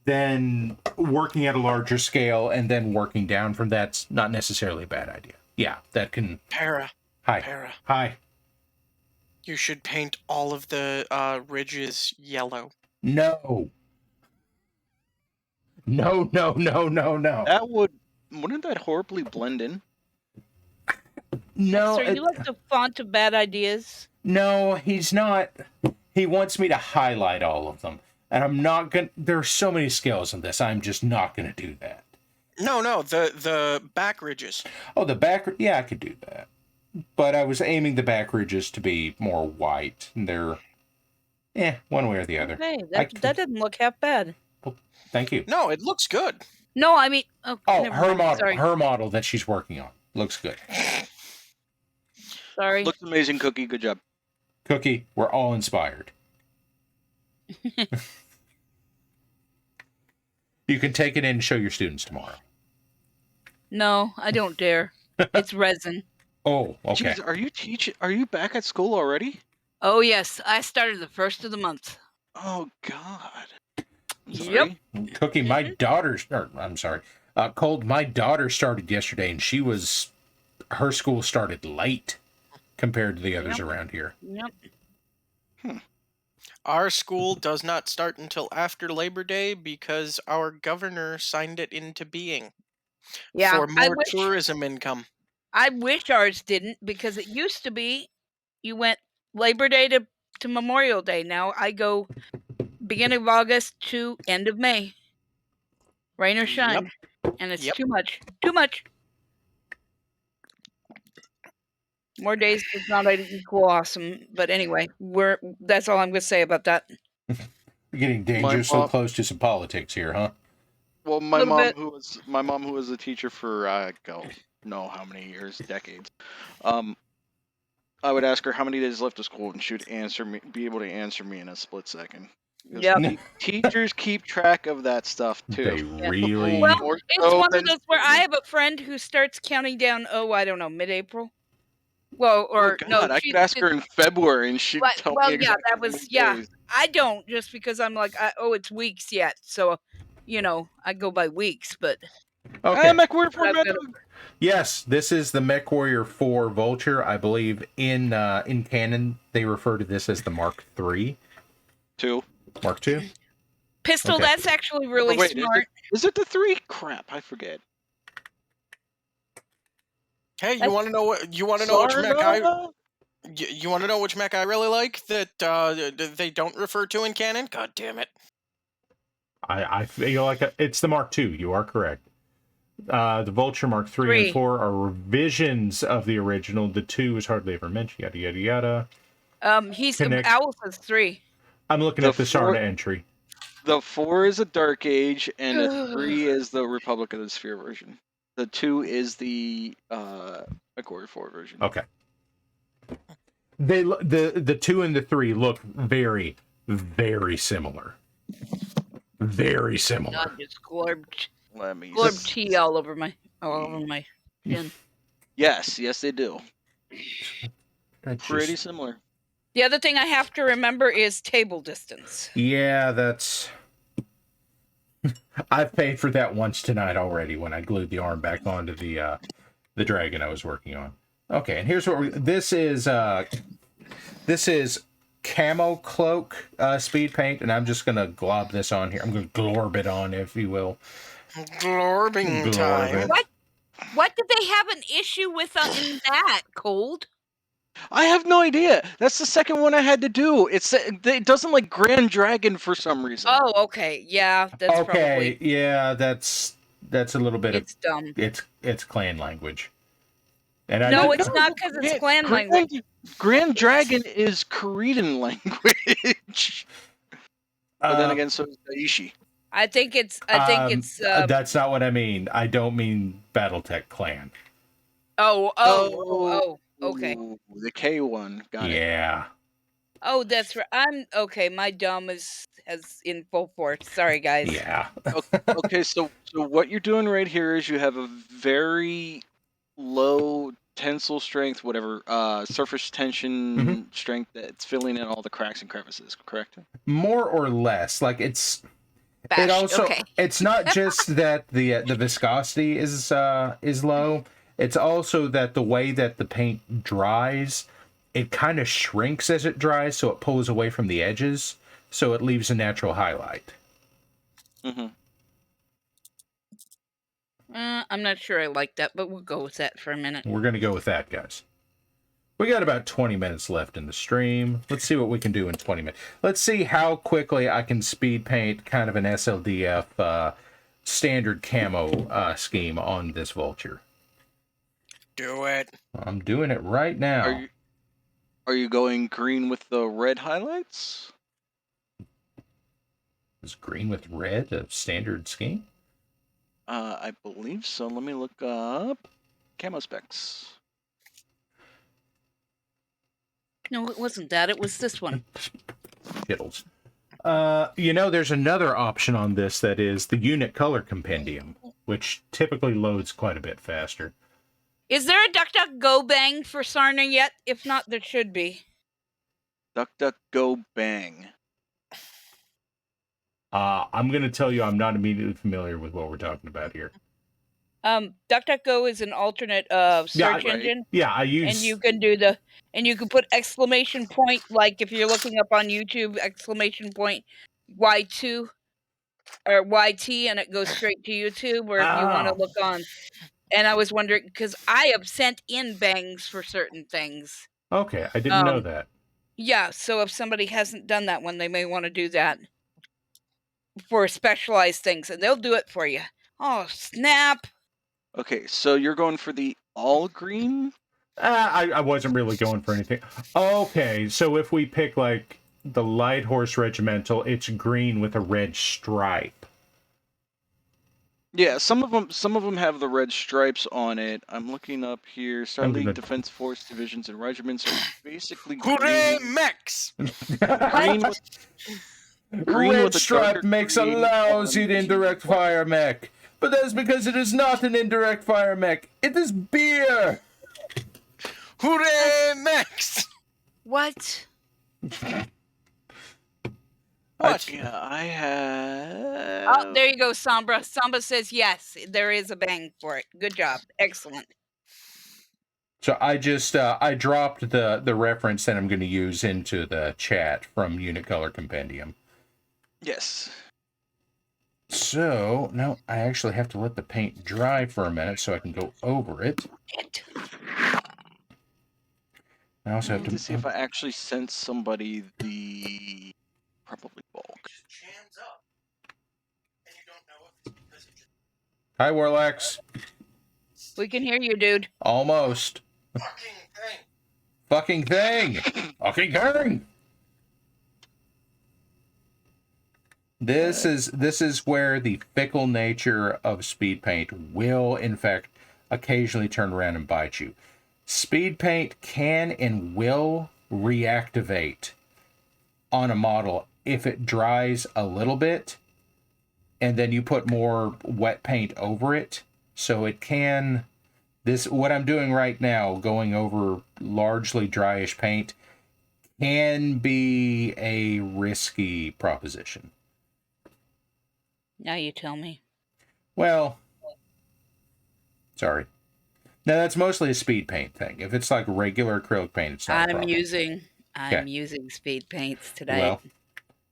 then working at a larger scale and then working down from that's not necessarily a bad idea. Yeah, that can... Para. Hi. You should paint all of the ridges yellow. No. No. That wouldn't that horribly blend in? No. So you like the font of bad ideas? No, he's not. He wants me to highlight all of them. And I'm not going to... There are so many scales in this. I'm just not going to do that. No, the back ridges. Oh, the back... Yeah, I could do that. But I was aiming the back ridges to be more white. And they're... one way or the other. Hey, that didn't look half bad. Well, thank you. No, it looks good. No, I mean... her model. Sorry. Her model that she's working on. Looks good. Sorry. Looks amazing, Cookie. Good job. Cookie, we're all inspired. You can take it in and show your students tomorrow. No, I don't dare. It's resin. Oh, okay. Jeez, are you back at school already? Oh, yes. I started the 1st of the month. Oh, God. Yep. Cookie, my daughter... I'm sorry. Cold, my daughter started yesterday, and her school started late compared to the others around here. Yep. Our school does not start until after Labor Day because our governor signed it into being. Yeah. For more tourism income. I wish ours didn't, because it used to be you went Labor Day to Memorial Day. Now I go beginning of August to end of May. Rain or shine. And it's too much. Too much. More days does not equal awesome. But anyway, that's all I'm going to say about that. You're getting dangerously close to some politics here, huh? Well, my mom, who was a teacher for I don't know how many years, decades, I would ask her how many days left of school, and she would be able to answer me in a split second. Because Yep. teachers keep track of that stuff too. They really. Well, More it's so one of than those where I students. have a friend who starts counting down. Oh, I don't know, mid-April. Well, Oh or no, God, I she. could ask her in February, and she'd But, tell well, me yeah, exactly that how was many yeah. days. I don't just because I'm like, it's weeks yet, so I go by weeks. But Okay. Mech Warrior But I've 4 got Method. Yes, this is the Mech Warrior 4 Vulture. I believe in canon they refer to this as the Mark III. 2. Mark 2? pistol. Okay. That's actually really Or wait, smart. is it the 3? Crap, I forget. Hey, you want to know what? You want to know which mech you want to know which mech I really like that they don't refer to in canon? God damn it! I feel like it's the Mark II. You are correct. The Vulture Mark 3 Three. and 4 are revisions of the original. The 2 is hardly ever mentioned. Yada yada yada. He's Connect. Owl says 3. I'm looking The at the Sarna entry. The 4 is a Dark Age, and the 3 is the Republic of the Sphere version. The 2 is the Mech Warrior 4 version. Okay. The 2 and the 3 look very, very similar. Very similar. God, just glorbed Let me tea all over my chin. Yes, they do. That's Pretty just- similar. The other thing I have to remember is table distance. Yeah, that's. I've paid for that once tonight already when I glued the arm back onto the dragon I was working on. Okay, and here's what this is camo cloak speed paint, and I'm just gonna glob this on here. I'm gonna glorb it on, if you will. Glorbing time. What did they have an issue with in that, Cold? I have no idea. That's the second one I had to do. It doesn't like Grand Dragon for some reason. Oh, okay. Yeah, that's probably. Yeah, that's a little bit It's dumb. It's clan language. And It's not because it's clan language. Grand Dragon is Korean language. But then again, so is Daishi. I think it's. That's not what I mean. I don't mean BattleTech clan. Oh. Okay. Ooh, the K one. Got it. Yeah. Oh, that's right. I'm okay. My dumb is in full force. Sorry, guys. Yeah. Okay, so what you're doing right here is you have a very low tensile strength, whatever, surface tension strength that's filling in all the cracks and crevices, correct? More or less. Like it's not just that the viscosity is low. It's also that the way that the paint dries, it kind of shrinks as it dries, so it pulls away from the edges, so it leaves a natural highlight. Mm-hmm. I'm not sure I like that, but we'll go with that for a minute. We're gonna go with that, guys. We got about 20 minutes left in the stream. Let's see what we can do in 20 minutes. Let's see how quickly I can speed paint kind of an SLDF standard camo scheme on this Vulture. Do it. I'm doing it right now. Are you going green with the red highlights? Is green with red a standard scheme? I believe so. Let me look up camo specs. No, it wasn't that. It was this one. Skittles. There's another option on this that is the unit color compendium, which typically loads quite a bit faster. Is there a DuckDuckGo bang for Sarna yet? If not, there should be. DuckDuckGo bang. I'm going to tell you I'm not immediately familiar with what we're talking about here. DuckDuckGo is an alternate search engine. Yeah, I use... And you can you can put exclamation point, like if you're looking up on YouTube, exclamation point Y2 or YT, and it goes straight to YouTube, or if you want to look on. And I was wondering, because I have sent in bangs for certain things. Okay, I didn't know that. Yeah, so if somebody hasn't done that one, they may want to do that for specialized things, and they'll do it for you. Oh, snap. Okay, so you're going for the all green? I wasn't really going for anything. Okay, so if we pick, like, the Light Horse Regimental, it's green with a red stripe. Yeah, some of them have the red stripes on it. I'm looking up here. Star I'm League gonna- Defense Force divisions and regiments are basically Hooray, green. mechs! Green with green Red with a stripe darker makes a green lousy on the indirect fire mech. But that's because it is not an indirect fire mech. It is beer. Hooray, mechs! What? What? Yeah, I have. Oh, there you go, Sombra. Samba says yes. There is a bang for it. Good job. Excellent. So I just I dropped the reference that I'm going to use into the chat from Unicolor Compendium. Yes. So now I actually have to let the paint dry for a minute so I can go over it. I also I have need to see if I actually sent somebody the probably bulk. Hi, Warlax. We can hear you, dude. Almost. Fucking thing. Fucking thing. This is where the fickle nature of speed paint will, in fact, occasionally turn around and bite you. Speed paint can and will reactivate on a model if it dries a little bit and then you put more wet paint over it. So it can, what I'm doing right now, going over largely dryish paint, can be a risky proposition. Now you tell me. Well, sorry. No, that's mostly a speed paint thing. If it's like regular acrylic paint, it's not a problem. I'm using speed paints today. Well,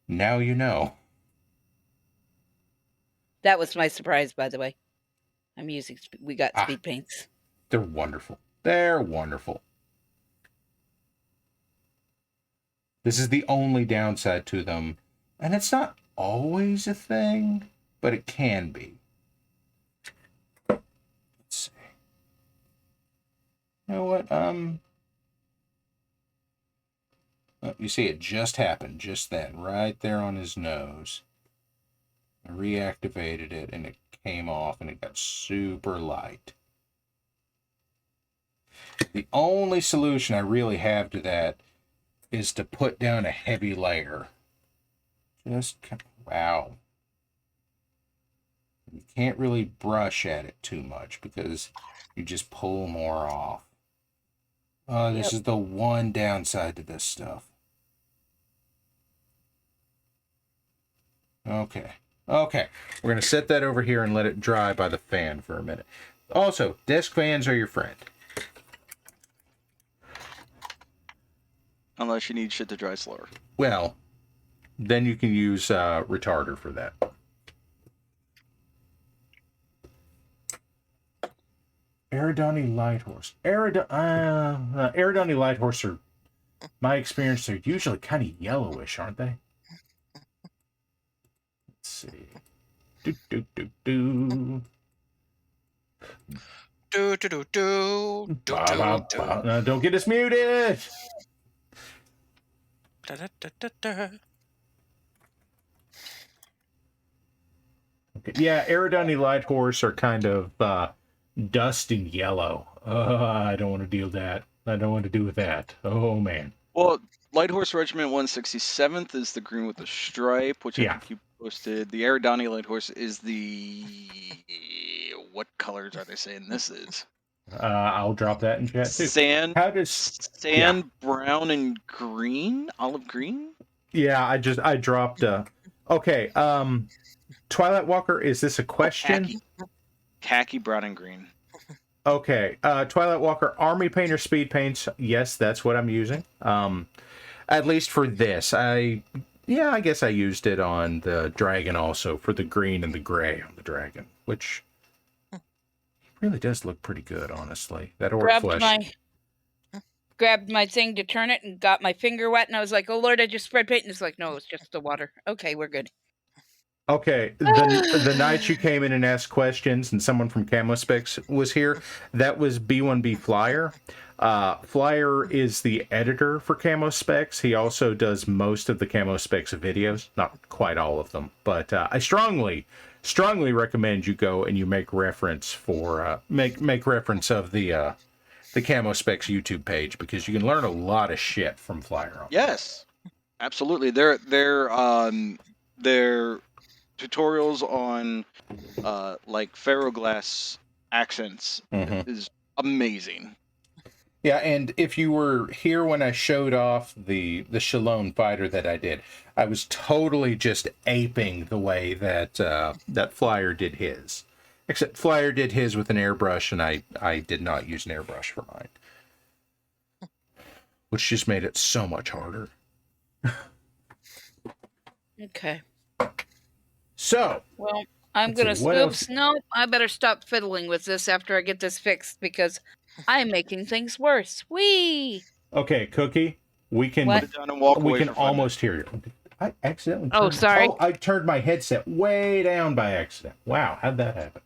now you know. That was my surprise, by the way. We got speed paints. They're wonderful. They're wonderful. This is the only downside to them. And it's not always a thing, but it can be. Let's see. You know what? Oh, you see, it just happened just then, right there on his nose. I reactivated it, and it came off, and it got super light. The only solution I really have to that is to put down a heavy layer. Wow. You can't really brush at it too much because you just pull more off. Oh, this is the one downside to this stuff. Okay. We're going to set that over here and let it dry by the fan for a minute. Also, desk fans are your friend. Unless you need shit to dry slower. Well, then you can use retarder for that. Eridani Lighthorse. Eridani Lighthorse are, my experience, they're usually kind of yellowish, aren't they? Let's see. Do. Don't get us muted. Okay. Yeah, Eridani Lighthorse are kind of dust and yellow. I don't want to deal with that. I don't want to do with that. Oh man. Well, Light Horse Regiment 167th is the green with the stripe, which I think you posted. The Eridani Light Horse is the... What colors are they saying this is? I'll drop that in chat too. Sand, Yeah. brown, and green? Olive green? Yeah, I dropped... Okay, Twilight Walker, is this a question? Khaki, brown, and green. Okay, Twilight Walker, Army Paint or Speed Paints? Yes, that's what I'm using. At least for this. I guess I used it on the dragon also, for the green and the gray on the dragon, which really does look pretty good, honestly. That orc flesh. Grabbed my thing to turn it and got my finger wet, and I was like, oh Lord, I just spread paint. And it's like, no, it's just the water. Okay, we're good. Okay, the night you came in and asked questions, and someone from Camo Specs was here. That was B1B Flyer. Flyer is the editor for Camo Specs. He also does most of the Camo Specs videos, not quite all of them, but I strongly recommend you go and you make reference for make reference of the Camo Specs YouTube page, because you can learn a lot of shit from Flyer. Yes, absolutely. Their tutorials on like ferroglass accents is amazing. Yeah, and if you were here when I showed off the Shalom fighter that I did, I was totally just aping the way that that Flyer did his. Except Flyer did his with an airbrush, and I did not use an airbrush for mine, which just made it so much harder. Okay. So, well, I'm let's gonna. see, what Oops, else? no, I better stop fiddling with this after I get this fixed because I'm making things worse. Whee! Okay, Cookie, we can What? Put it down and walk we away can for 5 almost hear you. I accidentally Oh, turned, sorry. I turned my headset way down by accident. Wow, how'd that happen?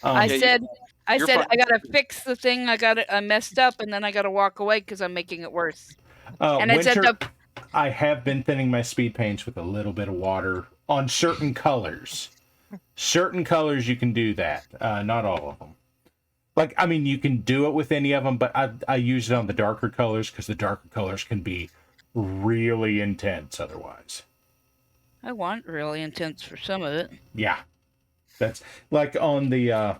I yeah, said I fine. gotta fix the thing. I messed up, and then I gotta walk away because I'm making it worse. And it said Winter, the I have been thinning my speed paints with a little bit of water on certain colors. Certain colors you can do that, not all of them. Like, I mean, you can do it with any of them, but I use it on the darker colors because the darker colors can be really intense otherwise. I want really intense for some of it. Yeah. That's like on the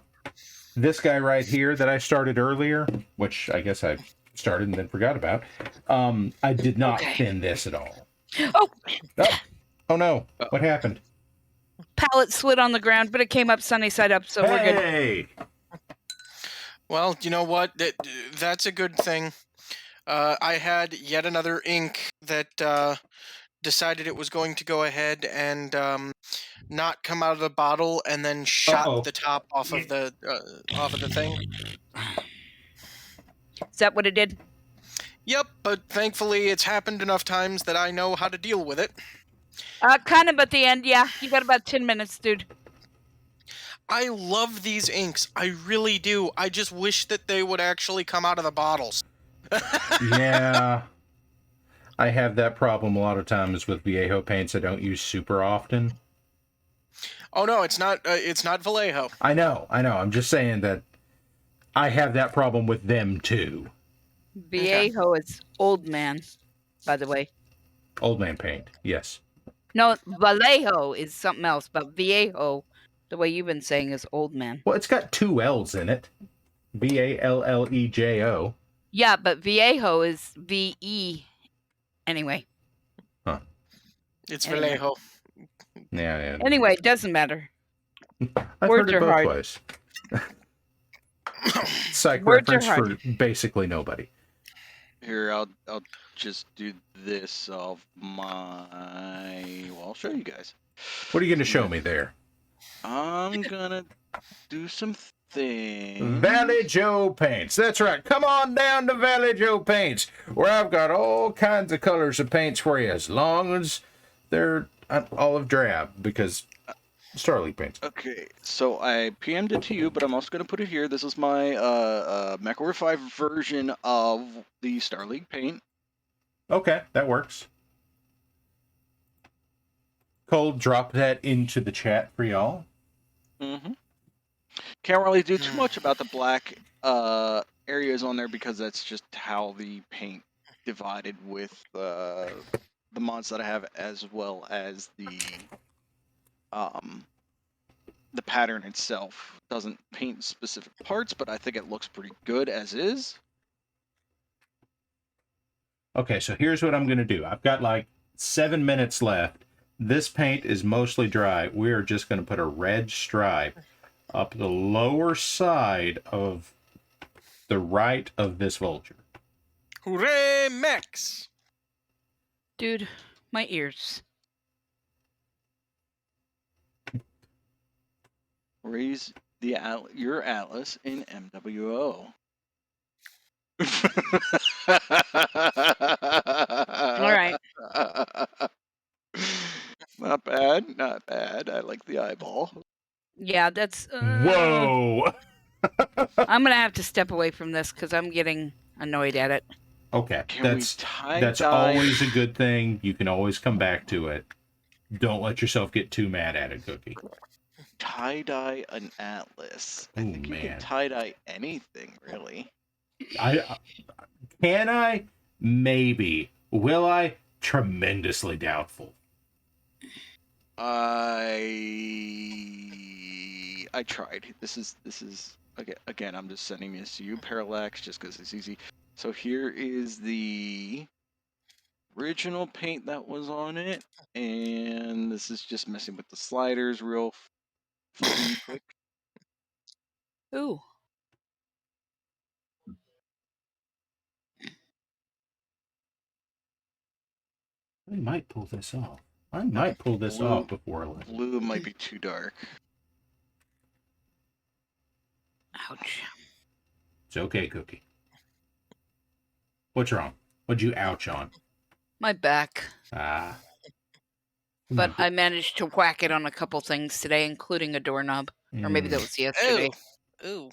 this guy right here that I started earlier, which I guess I started and then forgot about. I did not thin this at all. Oh, Oh no. What happened? pallet slid on the ground, but it came up sunny side up, so we're good. Hey! Well, you know what? That's a good thing. I had yet another ink that decided it was going to go ahead and not come out of the bottle, and then shot the top off of the thing. Is that what it did? Yep, but thankfully it's happened enough times that I know how to deal with it. Kind of at the end, yeah. You got about 10 minutes, dude. I love these inks. I really do. I just wish that they would actually come out of the bottles. Yeah. I have that problem a lot of times with Viejo paints I don't use super often. Oh no, it's not Vallejo. I know. I'm just saying that I have that problem with them too. Viejo is old man, by the way. Old man paint, yes. No, Vallejo is something else, but Viejo, the way you've been saying, is old man. Well, it's got 2 L's in it. Vallejo. Yeah, but Viejo is V-E. Anyway. Huh. It's Vallejo. Yeah. Anyway, it doesn't matter. I've Words heard it are both hard. ways. Psych Words are reference for hard. basically nobody. Here, I'll just do this of my. Well, I'll show you guys. What are you going to show me there? I'm gonna do some things. Valley Joe Paints. That's right. Come on down to Valley Joe Paints, where I've got all kinds of colors of paints for you, as long as they're olive drab, because Starleague paints. Okay, so I PM'd it to you, but I'm also going to put it here. This is my MechWarrior 5 version of the Starleague paint. Okay, that works. Cole, drop that into the chat for y'all. Mm-hmm. Can't really do too much about the black areas on there because that's just how the paint divided with the mods that I have, as well as the pattern itself. Doesn't paint specific parts, but I think it looks pretty good as is. Okay, so here's what I'm going to do. I've got like 7 minutes left. This paint is mostly dry. We're just going to put a red stripe up the lower side of the right of this vulture. Hooray, mechs! Dude, my ears. Raise your Atlas in MWO. All right. Not bad, not bad. I like the eyeball. Yeah, that's. Whoa. I'm gonna have to step away from this because I'm getting annoyed at it. Okay, Can we that's tie-dye? always a good thing. You can always come back to it. Don't let yourself get too mad at it, Cookie. Tie-dye an atlas. I Ooh, think you man. can tie-dye anything, really. Can I? Maybe. Will I? Tremendously doubtful. I tried. This is again. I'm just sending this to you, Parallax, just because it's easy. So here is the original paint that was on it, and this is just messing with the sliders real flipping quick. Ooh. I might pull this off. I might pull this Blue- off before I let it. Blue might be too dark. Ouch. It's okay, Cookie. What's wrong? What'd you ouch on? My back. Ah. But I managed to whack it on a couple things today, including a doorknob. Or maybe that was yesterday. Ooh.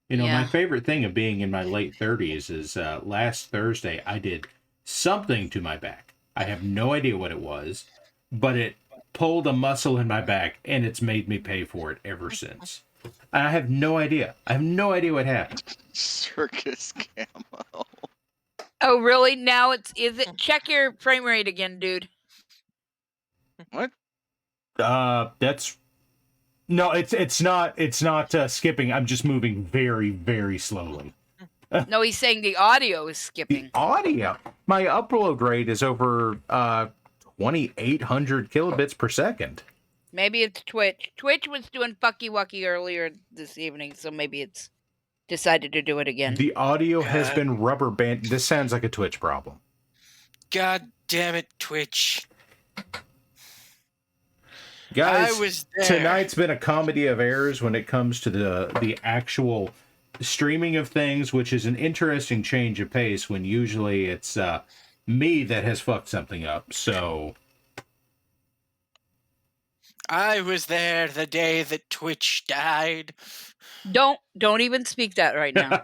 You know, my Yeah. favorite thing of being in my late 30s is last Thursday I did something to my back. I have no idea what it was, but it pulled a muscle in my back, and it's made me pay for it ever since. I have no idea. I have no idea what happened. Circus camo. Oh, really? Now is it? Check your frame rate again, dude. What? That's no, it's not skipping. I'm just moving very, very slowly. No, he's saying the audio is The skipping. audio, my upload rate is over 2,800 kilobits per second. Maybe it's Twitch. Twitch was doing fucky wucky earlier this evening, so maybe it's decided to do it again. The audio has God. been rubber band. This sounds like a Twitch problem. God damn it, Twitch. Guys, I was there. tonight's been a comedy of errors when it comes to the actual streaming of things, which is an interesting change of pace when usually it's me that has fucked something up. So I was there the day that Twitch died. Don't even speak that right now.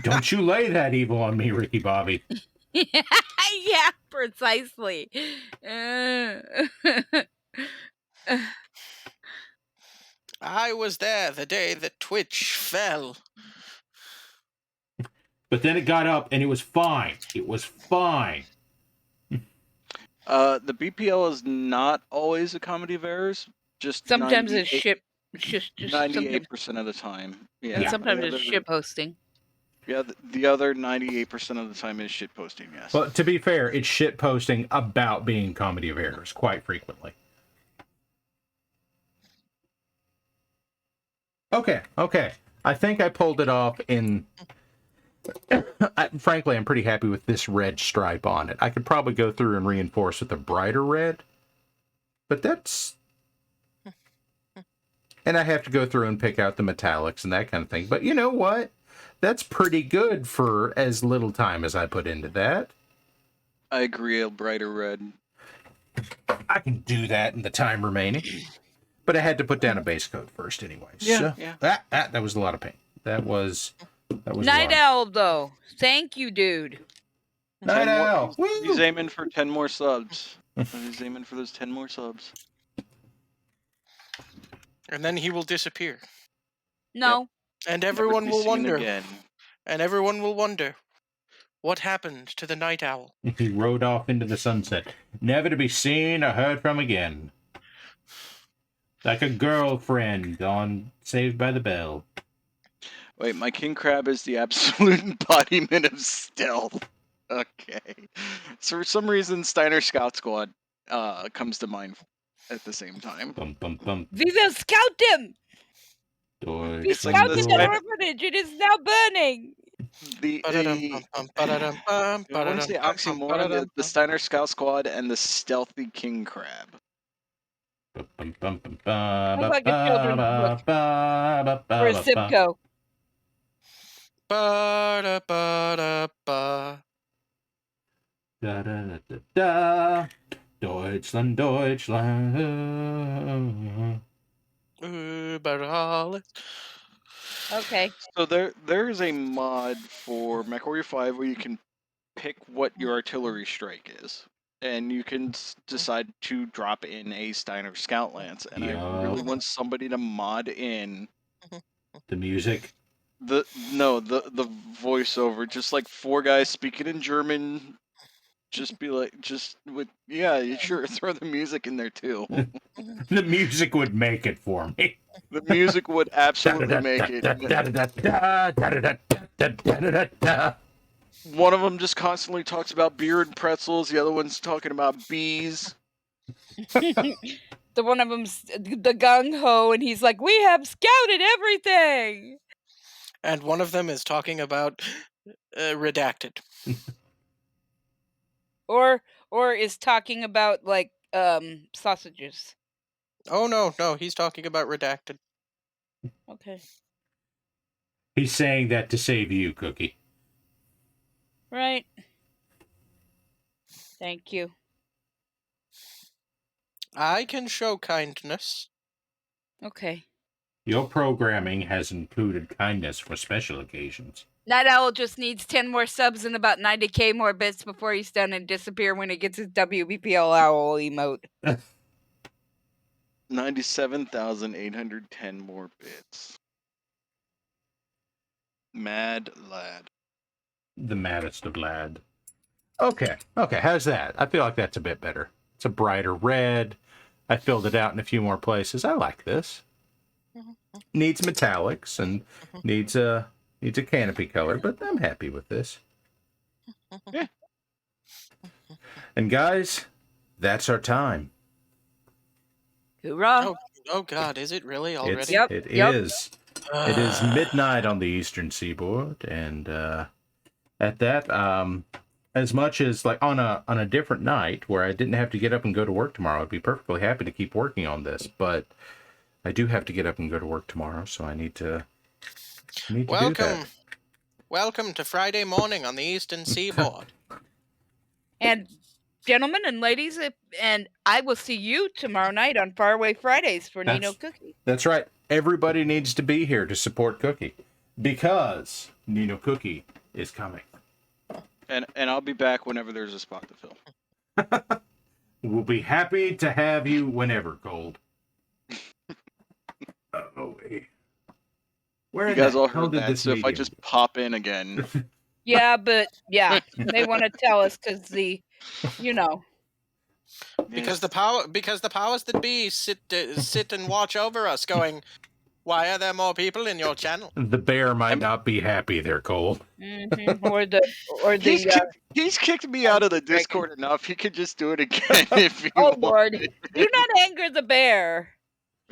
don't you lay that evil on me, Ricky Bobby. Yeah, precisely. I was there the day that Twitch fell. But then it got up and it was fine. It was fine. The BPL is not always a comedy of errors. Just Sometimes it's 98 ship. Just 98% of the time. Yeah. And sometimes the it's other- ship hosting. Yeah, the other 98% of the time is shit posting. Yes. Well, to be fair, it's shit posting about being comedy of errors quite frequently. Okay. I think I pulled it off in... frankly, I'm pretty happy with this red stripe on it. I could probably go through and reinforce with a brighter red, but that's... And I have to go through and pick out the metallics and that kind of thing. But you know what? That's pretty good for as little time as I put into that. I agree. A brighter red. I can do that in the time remaining. But I had to put down a base coat first anyway. Yeah, So yeah. That was a lot of paint. That was Night Owl, though. Thank you, dude. Night 10 more- Owl. He's Woo! aiming for 10 more subs. He's aiming for those 10 more subs. And then he will disappear. No. And Never everyone to be will seen wonder. again. And everyone will wonder. What happened to the Night Owl? He rode off into the sunset, never to be seen or heard from again. Like a girlfriend on Saved by the Bell. Wait, my king crab is the absolute embodiment of stealth. Okay. So for some reason, Steiner Scout Squad comes to mind at the same time. Bum bum bum. We will scout him. Deutsch We It's like scouted the the Steiner- orphanage. It is now burning. The Ba-da-dum, bum, bum, ba-da-dum, bum, I want to say ba-da-dum, bum, oxymoron, ba-da-dum, the bum. Steiner Scout Squad and the stealthy king crab. Bum, bum, bum, bum, ba, Sounds like a ba, children's ba, book. ba, ba, ba, Or a ba, ba. Simcoe. Ba-da-ba-da-ba. Da, da, da, da, da. Deutschland, Deutschland. Parallax. Okay. So there is a mod for MechWarrior 5 where you can pick what your artillery strike is, and you can decide to drop in a Steiner Scout Lance. And I really want somebody to mod in The music. the voiceover, just like 4 guys speaking in German. Just be like, sure, throw the music in there too. The music would make it for me. The music would absolutely make it. One of them just constantly talks about beer and pretzels. The other one's talking about bees. The one of them's the gung ho, and he's like, "We have scouted everything." And one of them is talking about redacted. Or is talking about like sausages. Oh no, he's talking about redacted. Okay. He's saying that to save you, Cookie. Right. Thank you. I can show kindness. Okay. Your programming has included kindness for special occasions. Night Owl just needs 10 more subs and about 90k more bits before he's done and disappear when he gets his WBPL owl emote. 97,810 more bits. Mad lad. The maddest of lad. Okay, how's that? I feel like that's a bit better. It's a brighter red. I filled it out in a few more places. I like this. Needs metallics and needs a canopy color, but I'm happy with this. Yeah. And guys, that's our time. Hoorah! Oh God, is it really already? It is. It is midnight on the eastern seaboard, and at that, as much as like on a different night where I didn't have to get up and go to work tomorrow, I'd be perfectly happy to keep working on this. But I do have to get up and go to work tomorrow, so I need to do that. Welcome to Friday morning on the eastern seaboard. And gentlemen and ladies, and I will see you tomorrow night on Faraway Fridays for Nino Cookie. That's right. Everybody needs to be here to support Cookie because Nino Cookie is coming. And I'll be back whenever there's a spot to fill. We'll be happy to have you whenever, Cold. Where You the guys all hell heard did that, this so if I medium- just pop in again. Yeah, but yeah, they want to tell us because Because the powers that be sit and watch over us, going, "Why are there more people in your channel?" The bear might not be happy there, Cole. He's kicked me out of the Discord enough. He could just do it again if he Oh wants. Lord, do not anger the bear.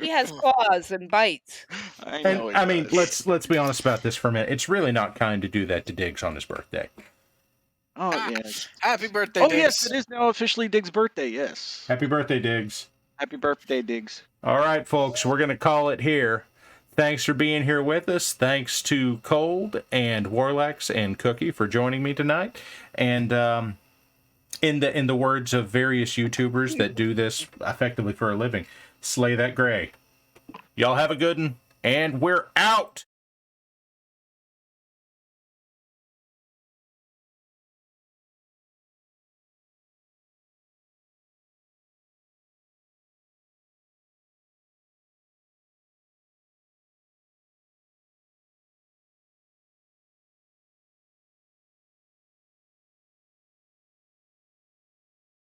He has claws and bites. I know. I mean, let's be honest about this for a minute. It's really not kind to do that to Diggs on his birthday. Oh yes. Happy birthday, Oh Diggs. yes, it is now officially Diggs' birthday. Yes. Happy birthday, Diggs. Happy birthday, Diggs. All right, folks, we're going to call it here. Thanks for being here with us. Thanks to Cold and Warlax and Cookie for joining me tonight. And in the words of various YouTubers that do this effectively for a living, slay that gray. Y'all have a good one, and we're out.